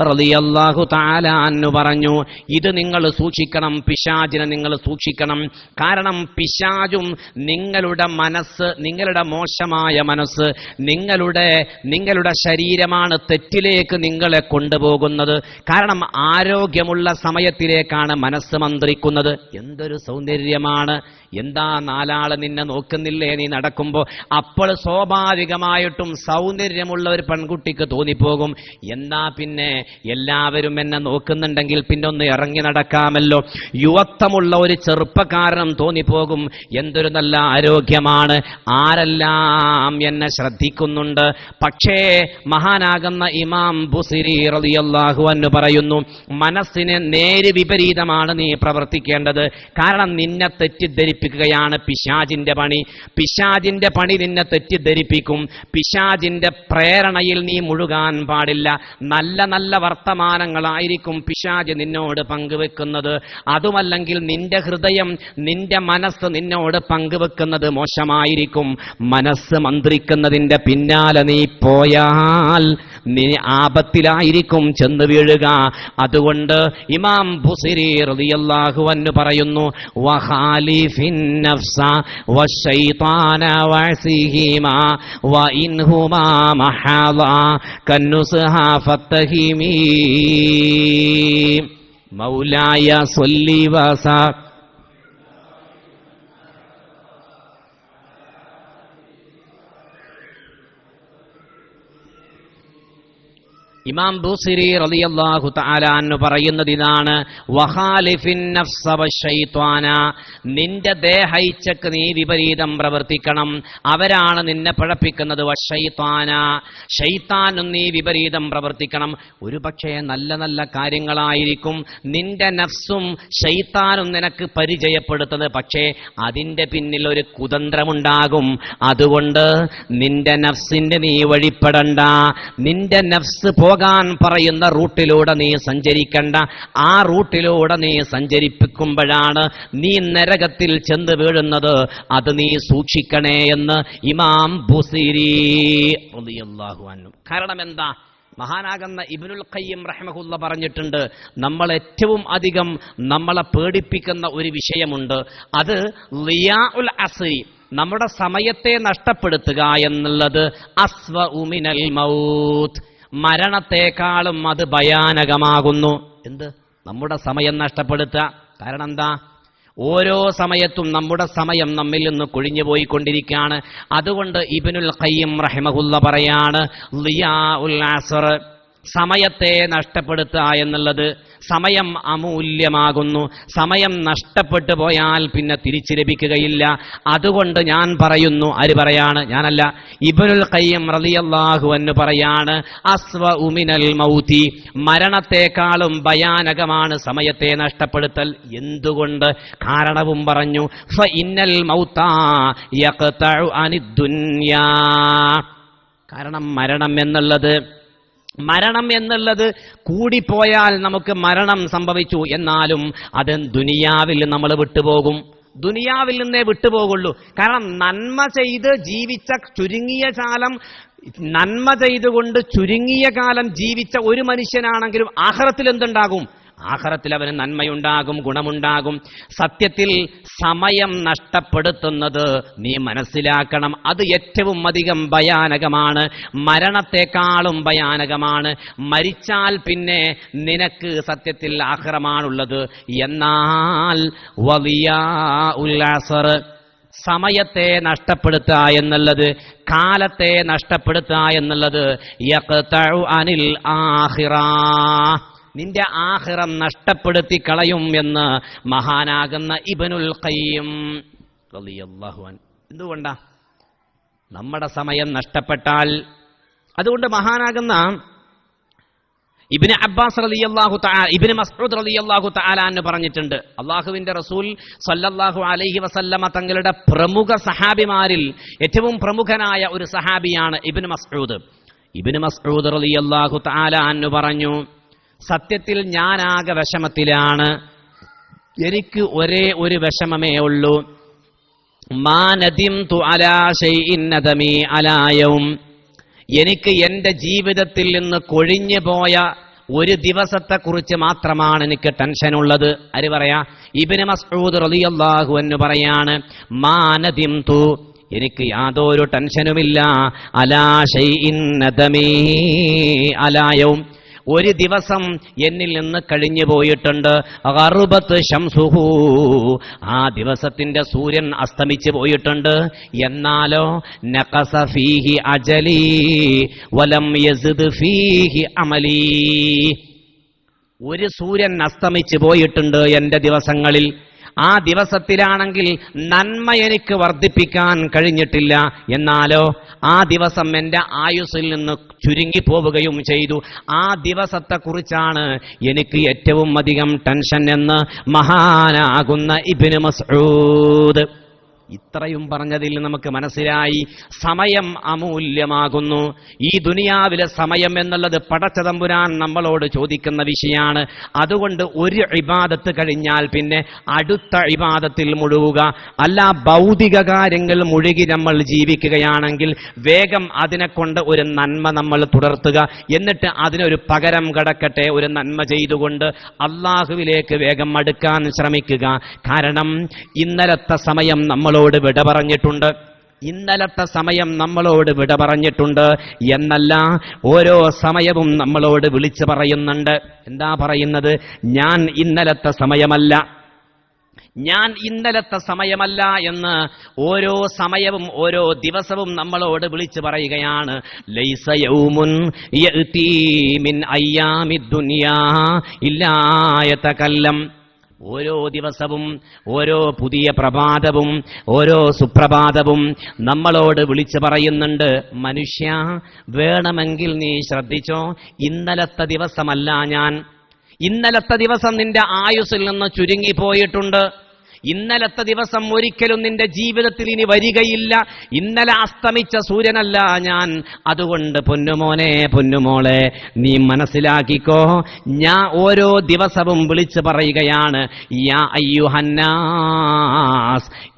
റളിയല്ലാഹു തആല അൻഹു പറഞ്ഞു, ഇത് നിങ്ങൾ സൂക്ഷിക്കണം, പിശാചിനെ നിങ്ങൾ സൂക്ഷിക്കണം. കാരണം പിശാചും നിങ്ങളുടെ മനസ്സ്, നിങ്ങളുടെ മോശമായ മനസ്സ്, നിങ്ങളുടെ ശരീരമാണ് തെറ്റിലേക്ക് നിങ്ങളെ കൊണ്ടുപോകുന്നത്. കാരണം ആരോഗ്യമുള്ള സമയത്തിലേക്കാണ് മനസ്സ് മന്ത്രിക്കുന്നത്. എന്തൊരു സൗന്ദര്യമാണ്! എന്താ നാലാള് നിന്നെ നോക്കുന്നില്ലേ നീ നടക്കുമ്പോ? അപ്പോൾ സ്വാഭാവികമായിട്ടും സൗന്ദര്യമുള്ള ഒരു പെൺകുട്ടിക്ക് തോന്നിപ്പോകും, എന്താ പിന്നെ എല്ലാവരും എന്നെ നോക്കുന്നുണ്ടെങ്കിൽ പിന്നെ ഒന്ന് ഇറങ്ങി നടക്കാമല്ലോ. യുവത്വമുള്ള ഒരു ചെറുപ്പക്കാരനും തോന്നിപ്പോകും, എന്തൊരു നല്ല ആരോഗ്യമാണ്, ആരെല്ലാം എന്നെ ശ്രദ്ധിക്കുന്നുണ്ട്. പക്ഷേ മഹാനാകുന്ന ഇമാം ബുസിരി റളിയല്ലാഹു അൻഹു പറയുന്നു, മനസ്സിന് നേര് വിപരീതമാണ് നീ പ്രവർത്തിക്കേണ്ടത്. കാരണം നിന്നെ തെറ്റിദ്ധരിപ്പിക്കുകയാണ് പിശാചിന്റെ പണി. പിശാചിന്റെ പണി നിന്നെ തെറ്റിദ്ധരിപ്പിക്കും. പിശാചിന്റെ പ്രേരണയിൽ നീ മുഴുകാൻ പാടില്ല. നല്ല നല്ല വർത്തമാനങ്ങളായിരിക്കും പിശാച് നിന്നോട് പങ്കുവെക്കുന്നത്. അതുമല്ലെങ്കിൽ നിന്റെ ഹൃദയം, നിന്റെ മനസ്സ് നിന്നോട് പങ്കുവെക്കുന്നത് മോശമായിരിക്കും. മനസ്സ് മന്ത്രിക്കുന്നതിന്റെ പിന്നാലെ നീ പോയാൽ നീ ആപത്തിലായിരിക്കും ചെന്ന് വീഴുക. അതുകൊണ്ട് ഇമാം ബുസിരി റളിയല്ലാഹു അൻഹു പറയുന്നു, വഖാലിഫിൻ നഫ്സ വശൈത്താന വഅസിഹിമാ വഇൻഹുമാ മഹാദാ കന്നുസ്ഹ ഫത്തഹിമീ മൗലായ സ്വല്ലി വസ. ഇമാം ബുസിരി റളിയല്ലാഹു തആല അൻഹു പറയുന്നത് ഇതാണ്, വഖാലിഫിൻ നഫ്സ വശൈത്വാന. നിന്റെ ദേഹൈച്ഛക്ക് നീ വിപരീതം പ്രവർത്തിക്കണം, അവരാണ് നിന്നെ പഴപ്പിക്കുന്നത്. വശൈത്വാന, ശൈത്താനും നീ വിപരീതം പ്രവർത്തിക്കണം. ഒരുപക്ഷേ നല്ല നല്ല കാര്യങ്ങളായിരിക്കും നിന്റെ നഫ്സും ശൈത്താനും നിനക്ക് പരിചയപ്പെടുത്തുന്നത്, പക്ഷേ അതിന്റെ പിന്നിൽ ഒരു കുതന്ത്രമുണ്ടാകും. അതുകൊണ്ട് നിന്റെ നഫ്സിന്റെ നീ വഴിപ്പെടണ്ട. നിന്റെ നഫ്സ് പോകാൻ പറയുന്ന റൂട്ടിലൂടെ നീ സഞ്ചരിക്കണ്ട. ആ റൂട്ടിലൂടെ നീ സഞ്ചരിപ്പിക്കുമ്പോഴാണ് നീ നരകത്തിൽ ചെന്ന് വീഴുന്നത്. അത് നീ സൂക്ഷിക്കണേ എന്ന് ഇമാം ബുസിരി റളിയല്ലാഹു അൻഹു. കാരണം എന്താ? മഹാനാകുന്ന ഇബ്നുൽ ഖയ്യിം റഹ്മഹുല്ല പറഞ്ഞിട്ടുണ്ട്, നമ്മൾ ഏറ്റവും അധികം നമ്മളെ പേടിപ്പിക്കുന്ന ഒരു വിഷയമുണ്ട്. അത് ളിയാഉൽ അസ്രി, നമ്മുടെ സമയത്തെ നഷ്ടപ്പെടുത്തുക എന്നുള്ളത് അസ്വഉ മിനൽ മൗത്ത്, മരണത്തെക്കാളും അത് ഭയാനകമാകുന്നു. എന്ത്? നമ്മുടെ സമയം നഷ്ടപ്പെടുത്തുക. കാരണം എന്താ? ഓരോ സമയത്തും നമ്മുടെ സമയം നമ്മിൽ നിന്ന് കൊഴിഞ്ഞു പോയിക്കൊണ്ടിരിക്കുകയാണ്. അതുകൊണ്ട് ഇബ്നുൽ ഖയ്യിം റഹിമഹുല്ല പറയാണ്, ളിയാഉൽ അസ്ർ, സമയത്തെ നഷ്ടപ്പെടുത്തുക എന്നുള്ളത് സമയം അമൂല്യമാകുന്നു. സമയം നഷ്ടപ്പെട്ടു പോയാൽ പിന്നെ തിരിച്ചു ലഭിക്കുകയില്ല. അതുകൊണ്ട് ഞാൻ പറയുന്നു, ആര് പറയാണ്? ഞാനല്ല, ഇബ്നുൽ ഖയ്യിം റളിയല്ലാഹു അൻഹു പറയാണ്, അസ്വഉ മിനൽ മൗതി, മരണത്തെക്കാളും ഭയാനകമാണ് സമയത്തെ നഷ്ടപ്പെടുത്തൽ. എന്തുകൊണ്ട്? കാരണവും പറഞ്ഞു. ഫഇന്നൽ മൗതാ യഖ്തഉ അനിദ് ദുനിയാ, കാരണം മരണം എന്നുള്ളത് കൂടിപ്പോയാൽ നമുക്ക് മരണം സംഭവിച്ചു, എന്നാലും അത് ദുനിയാവിൽ നമ്മൾ വിട്ടുപോകും. ദുനിയാവിൽ നിന്നേ വിട്ടുപോകുള്ളൂ. കാരണം നന്മ ചെയ്ത് ജീവിച്ച നന്മ ചെയ്തുകൊണ്ട് ചുരുങ്ങിയ കാലം ജീവിച്ച ഒരു മനുഷ്യനാണെങ്കിലും ആഖിറത്തിൽ എന്തുണ്ടാകും? ആഖിറത്തിൽ അവന് നന്മയുണ്ടാകും, ഗുണമുണ്ടാകും. സത്യത്തിൽ സമയം നഷ്ടപ്പെടുത്തുന്നത് നീ മനസ്സിലാക്കണം, അത് ഏറ്റവും അധികം ഭയാനകമാണ്, മരണത്തെക്കാളും ഭയാനകമാണ്. മരിച്ചാൽ പിന്നെ നിനക്ക് സത്യത്തിൽ ആഖിറമാണുള്ളത്. എന്നാൽ വലിയാഉൽ അസ്ർ, സമയത്തെ നഷ്ടപ്പെടുത്തുക എന്നുള്ളത്, കാലത്തെ നഷ്ടപ്പെടുത്തുക എന്നുള്ളത് യഖ്തഉ അനിൽ ആഖിറ, നിന്റെ ആഖിറം നഷ്ടപ്പെടുത്തി കളയും എന്ന് മഹാനാകുന്ന ഇബ്നുൽ ഖയ്യിം റളിയല്ലാഹു അൻഹു. എന്തുകൊണ്ടാ? നമ്മുടെ സമയം നഷ്ടപ്പെട്ടാൽ. അതുകൊണ്ട് മഹാനാകുന്ന ഇബ്നു അബ്ബാസ് റളിയല്ലാഹു തആല, ഇബ്നു മസ്ഊദ് റളിയല്ലാഹു തആല എന്ന് പറഞ്ഞിട്ടുണ്ട്, അല്ലാഹുവിന്റെ റസൂൽ സല്ലല്ലാഹു അലൈഹി വസല്ലമ തങ്ങളുടെ പ്രമുഖ സഹാബിമാരിൽ ഏറ്റവും പ്രമുഖനായ ഒരു സഹാബിയാണ് ഇബ്നു മസ്ഊദ്. ഇബ്നു മസ്ഊദ് റളിയല്ലാഹു തആല അൻഹു പറഞ്ഞു, സത്യത്തിൽ ഞാനാകെ വിഷമത്തിലാണ്, എനിക്ക് ഒരേ ഒരു വിഷമമേ ഉള്ളൂ. മാ നദിംതു അലാ ശൈഇൻ നദമി അലാ യൗം, എനിക്ക് എന്റെ ജീവിതത്തിൽ നിന്ന് കൊഴിഞ്ഞു പോയ ഒരു ദിവസത്തെക്കുറിച്ച് മാത്രമാണ് എനിക്ക് ടെൻഷനുള്ളത്. ആര് പറയാ? ഇബ്നു മസ്ഊദ് റളിയല്ലാഹു അൻഹു പറയാണ്, മാ നദിംതു, എനിക്ക് യാതൊരു ടെൻഷനുമില്ല, അലാ ശൈഇൻ നദമി അലാ യൗം, ഒരു ദിവസം എന്നിൽ നിന്ന് കഴിഞ്ഞു പോയിട്ടുണ്ട്. ഗറുബത്ത് ശംസുഹു, ആ ദിവസത്തിന്റെ സൂര്യൻ അസ്തമിച്ചു പോയിട്ടുണ്ട്. എന്നാലോ നഖസ ഫീഹി അജലി വലം യസിദ് ഫീഹി അമലി, ഒരു സൂര്യൻ അസ്തമിച്ചു പോയിട്ടുണ്ട് എന്റെ ദിവസങ്ങളിൽ. ആ ദിവസത്തിലാണെങ്കിൽ നന്മ എനിക്ക് വർദ്ധിപ്പിക്കാൻ കഴിഞ്ഞിട്ടില്ല, എന്നാലോ ആ ദിവസം എന്റെ ആയുസ്സിൽ നിന്ന് ചുരുങ്ങിപ്പോവുകയും ചെയ്തു. ആ ദിവസത്തെക്കുറിച്ചാണ് എനിക്ക് ഏറ്റവും അധികം ടെൻഷൻ എന്ന് മഹാനാകുന്ന ഇബ്നു മസ്ഊദ്. ഇത്രയും പറഞ്ഞതിൽ നമുക്ക് മനസ്സിലായി, സമയം അമൂല്യമാകുന്നു. ഈ ദുനിയാവിലെ സമയം എന്നുള്ളത് പടച്ചതമ്പുരാൻ നമ്മളോട് ചോദിക്കുന്ന വിഷയമാണ്. അതുകൊണ്ട് ഒരു ഇബാദത്ത് കഴിഞ്ഞാൽ പിന്നെ അടുത്ത ഇബാദത്തിൽ മുഴുകുക. അല്ല ഭൗതിക കാര്യങ്ങൾ മുഴുകി നമ്മൾ ജീവിക്കുകയാണെങ്കിൽ വേഗം അതിനെക്കൊണ്ട് ഒരു നന്മ നമ്മൾ തുടർത്തുക. എന്നിട്ട് അതിനൊരു പകരം കടക്കട്ടെ, ഒരു നന്മ ചെയ്തുകൊണ്ട് അള്ളാഹുവിലേക്ക് വേഗം അടുക്കാൻ ശ്രമിക്കുക. കാരണം ഇന്നലത്തെ സമയം നമ്മളോട് വിട പറഞ്ഞിട്ടുണ്ട്. ഇന്നലത്തെ സമയം നമ്മളോട് വിട പറഞ്ഞിട്ടുണ്ട് എന്നല്ല, ഓരോ സമയവും നമ്മളോട് വിളിച്ചു പറയുന്നുണ്ട്. എന്താ പറയുന്നത്? ഞാൻ ഇന്നലത്തെ സമയമല്ല, ഞാൻ ഇന്നലത്തെ സമയമല്ല എന്ന് ഓരോ സമയവും ഓരോ ദിവസവും നമ്മളോട് വിളിച്ചു പറയുകയാണ്. ലൈസ യൗമുൻ യഅതി മിൻ അയ്യാമിദ് ദുനിയാ ഇല്ലാ യതകല്ലം, ഓരോ ദിവസവും ഓരോ പുതിയ പ്രഭാതവും ഓരോ സുപ്രഭാതവും നമ്മളോട് വിളിച്ചു പറയുന്നുണ്ട്, മനുഷ്യ വേണമെങ്കിൽ നീ ശ്രദ്ധിച്ചോ, ഇന്നലത്തെ ദിവസമല്ല ഞാൻ, ഇന്നലത്തെ ദിവസം നിന്റെ ആയുസ്സിൽ നിന്ന് ചുരുങ്ങിപ്പോയിട്ടുണ്ട്. ഇന്നലത്തെ ദിവസം ഒരിക്കലും നിന്റെ ജീവിതത്തിൽ ഇനി വരികയില്ല. ഇന്നലെ അസ്തമിച്ച സൂര്യനല്ല ഞാൻ. അതുകൊണ്ട് പൊന്നുമോനെ, പൊന്നുമോളെ, നീ മനസ്സിലാക്കിക്കോ, ഞാൻ ഓരോ ദിവസവും വിളിച്ചു പറയുകയാണ്, യാ അയ്യുഹന്നാസ്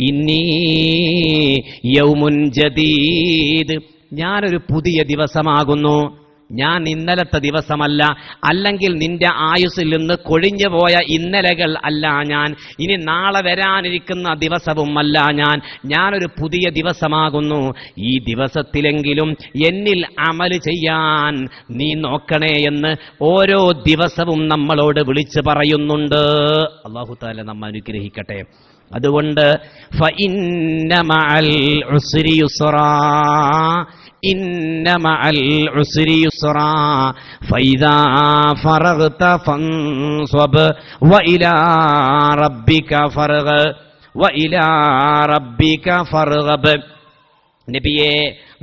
ഇന്നി യൗമുൻ ജദീദ്, ഞാനൊരു പുതിയ ദിവസമാകുന്നു. ഞാൻ ഇന്നലത്തെ ദിവസമല്ല, അല്ലെങ്കിൽ നിന്റെ ആയുസ്സിൽ നിന്ന് കൊഴിഞ്ഞു പോയ ഇന്നലകൾ അല്ല ഞാൻ, ഇനി നാളെ വരാനിരിക്കുന്ന ദിവസവും അല്ല ഞാനൊരു പുതിയ ദിവസമാകുന്നു. ഈ ദിവസത്തിലെങ്കിലും എന്നിൽ അമല് ചെയ്യാൻ നീ നോക്കണേ എന്ന് ഓരോ ദിവസവും നമ്മളോട് വിളിച്ചു പറയുന്നുണ്ട്. അല്ലാഹു തആല നമ്മെ അനുഗ്രഹിക്കട്ടെ. അതുകൊണ്ട് ഫഇന്ന മഅൽ ഉസ്രി യുസ്റാ, ഇന്ന മഅൽ ഉസ്രി യുസ്റാ ഫൈദാ ഫറഗ്ത ഫൻസബ് വഇലാ റബ്ബിക ഫർഗബ് വഇലാ റബ്ബിക ഫർഗബ്. നബിയെ,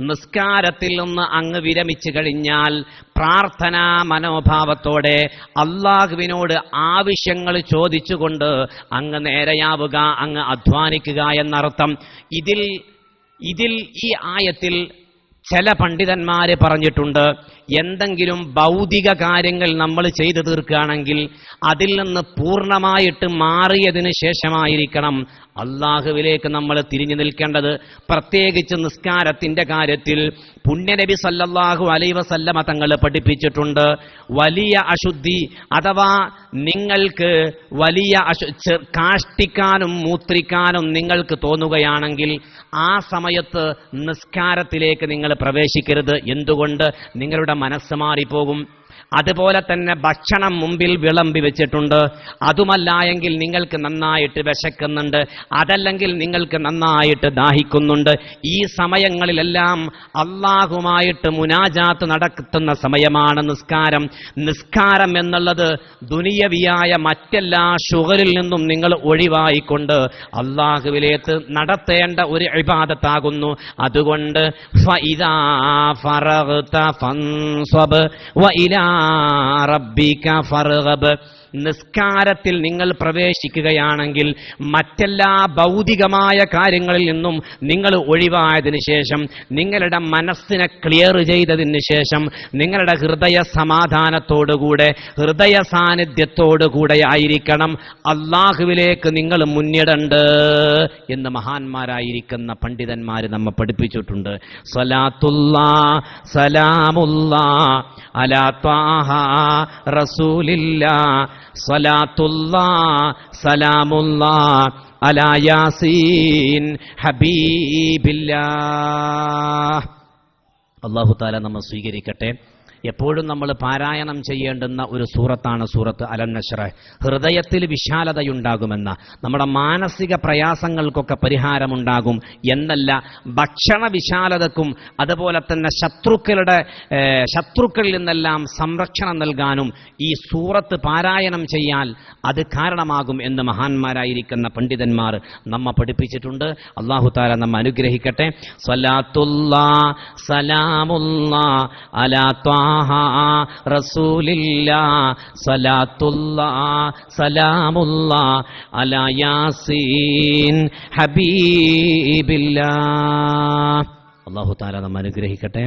നിസ്കാരത്തിൽ നിന്ന് അങ്ങ് വിരമിച്ചു കഴിഞ്ഞാൽ പ്രാർത്ഥനാ മനോഭാവത്തോടെ അള്ളാഹുവിനോട് ആവശ്യങ്ങൾ ചോദിച്ചുകൊണ്ട് അങ്ങ് നേരെയാവുക, അങ്ങ് അധ്വാനിക്കുക എന്നർത്ഥം. ഇതിൽ ഈ ആയത്തിൽ ചില പണ്ഡിതന്മാര് പറഞ്ഞിട്ടുണ്ട്, എന്തെങ്കിലും ഭൗതിക കാര്യങ്ങൾ നമ്മൾ ചെയ്തു തീർക്കുകയാണെങ്കിൽ അതിൽ നിന്ന് പൂർണ്ണമായിട്ട് മാറിയതിന് ശേഷമായിരിക്കണം അള്ളാഹുവിലേക്ക് നമ്മൾ തിരിഞ്ഞു നിൽക്കേണ്ടത്. പ്രത്യേകിച്ച് നിസ്കാരത്തിന്റെ കാര്യത്തിൽ പുണ്യനബി സല്ലല്ലാഹു അലൈഹി വസല്ലമ തങ്ങൾ പഠിപ്പിച്ചിട്ടുണ്ട്, വലിയ അശുദ്ധി അഥവാ നിങ്ങൾക്ക് വലിയ കാഷ്ടിക്കാനും മൂത്രിക്കാനും നിങ്ങൾക്ക് തോന്നുകയാണെങ്കിൽ ആ സമയത്ത് നിസ്കാരത്തിലേക്ക് നിങ്ങൾ പ്രവേശിക്കരുത്. എന്തുകൊണ്ട്? നിങ്ങളുടെ മനസ്സ് മാറിപ്പോകും. അതുപോലെ തന്നെ ഭക്ഷണം മുമ്പിൽ വിളമ്പി വെച്ചിട്ടുണ്ട്, അതുമല്ല എങ്കിൽ നിങ്ങൾക്ക് നന്നായിട്ട് വിശക്കുന്നുണ്ട്, അതല്ലെങ്കിൽ നിങ്ങൾക്ക് നന്നായിട്ട് ദാഹിക്കുന്നുണ്ട്. ഈ സമയങ്ങളിലെല്ലാം അള്ളാഹുമായിട്ട് മുനാജാത്ത് നടത്തുന്ന സമയമാണ് നിസ്കാരം. നിസ്കാരം എന്നുള്ളത് ദുനിയവിയായ മറ്റെല്ലാ ശുഗലിൽ നിന്നും നിങ്ങൾ ഒഴിവായിക്കൊണ്ട് അള്ളാഹുവിലേക്ക് നടത്തേണ്ട ഒരു ഇബാദത്താകുന്നു. അതുകൊണ്ട് ഫഇദാ ഫറഗ്ത ഫൻസബ് വഇലാ റബ്ബിക ഫർഗബ്, നിസ്കാരത്തിൽ നിങ്ങൾ പ്രവേശിക്കുകയാണെങ്കിൽ മറ്റെല്ലാ ഭൗതികമായ കാര്യങ്ങളിൽ നിന്നും നിങ്ങൾ ഒഴിവായതിനു ശേഷം, നിങ്ങളുടെ മനസ്സിനെ ക്ലിയർ ചെയ്തതിന് ശേഷം, നിങ്ങളുടെ ഹൃദയ സമാധാനത്തോടുകൂടെ ഹൃദയ സാന്നിധ്യത്തോടുകൂടെ ആയിരിക്കണം അള്ളാഹുവിലേക്ക് നിങ്ങൾ മുന്നിടണ്ട് എന്ന് മഹാന്മാരായിരിക്കുന്ന പണ്ഡിതന്മാര് നമ്മെ പഠിപ്പിച്ചിട്ടുണ്ട്. സ്വലാത്തുല്ലാ സലാമുല്ലാ അലാ ത്വാഹ റസൂലില്ലാ, സ്വലാത്തുല്ലാ സലാമുല്ലാ അലാ യാസീൻ ഹബീബില്ലാഹ്. അല്ലാഹു തആല നമ്മെ സ്വീകരിക്കട്ടെ. എപ്പോഴും നമ്മൾ പാരായണം ചെയ്യേണ്ടുന്ന ഒരു സൂറത്താണ് സൂറത്ത് അലം നശ്റഹ്. ഹൃദയത്തിൽ വിശാലതയുണ്ടാകുമെന്ന, നമ്മുടെ മാനസിക പ്രയാസങ്ങൾക്കൊക്കെ പരിഹാരമുണ്ടാകും എന്നല്ല, ഭക്ഷണ വിശാലതക്കും അതുപോലെ തന്നെ ശത്രുക്കളിൽ നിന്നെല്ലാം സംരക്ഷണം നൽകാനും ഈ സൂറത്ത് പാരായണം ചെയ്യാൻ അത് കാരണമാകും എന്ന് മഹാന്മാരായിരിക്കുന്ന പണ്ഡിതന്മാർ നമ്മെ പഠിപ്പിച്ചിട്ടുണ്ട്. അല്ലാഹു തആല നമ്മെ അനുഗ്രഹിക്കട്ടെ. സ്വലാത്തുല്ലാ സലാമുല്ലാ അലാ റസൂലില്ലാ, സ്വലാത്തുല്ലാ സലാമുല്ലാ അലാ യാസീൻ ഹബീബില്ലാഹ്. അല്ലാഹു തആല നമ്മെ അനുഗ്രഹിക്കട്ടെ.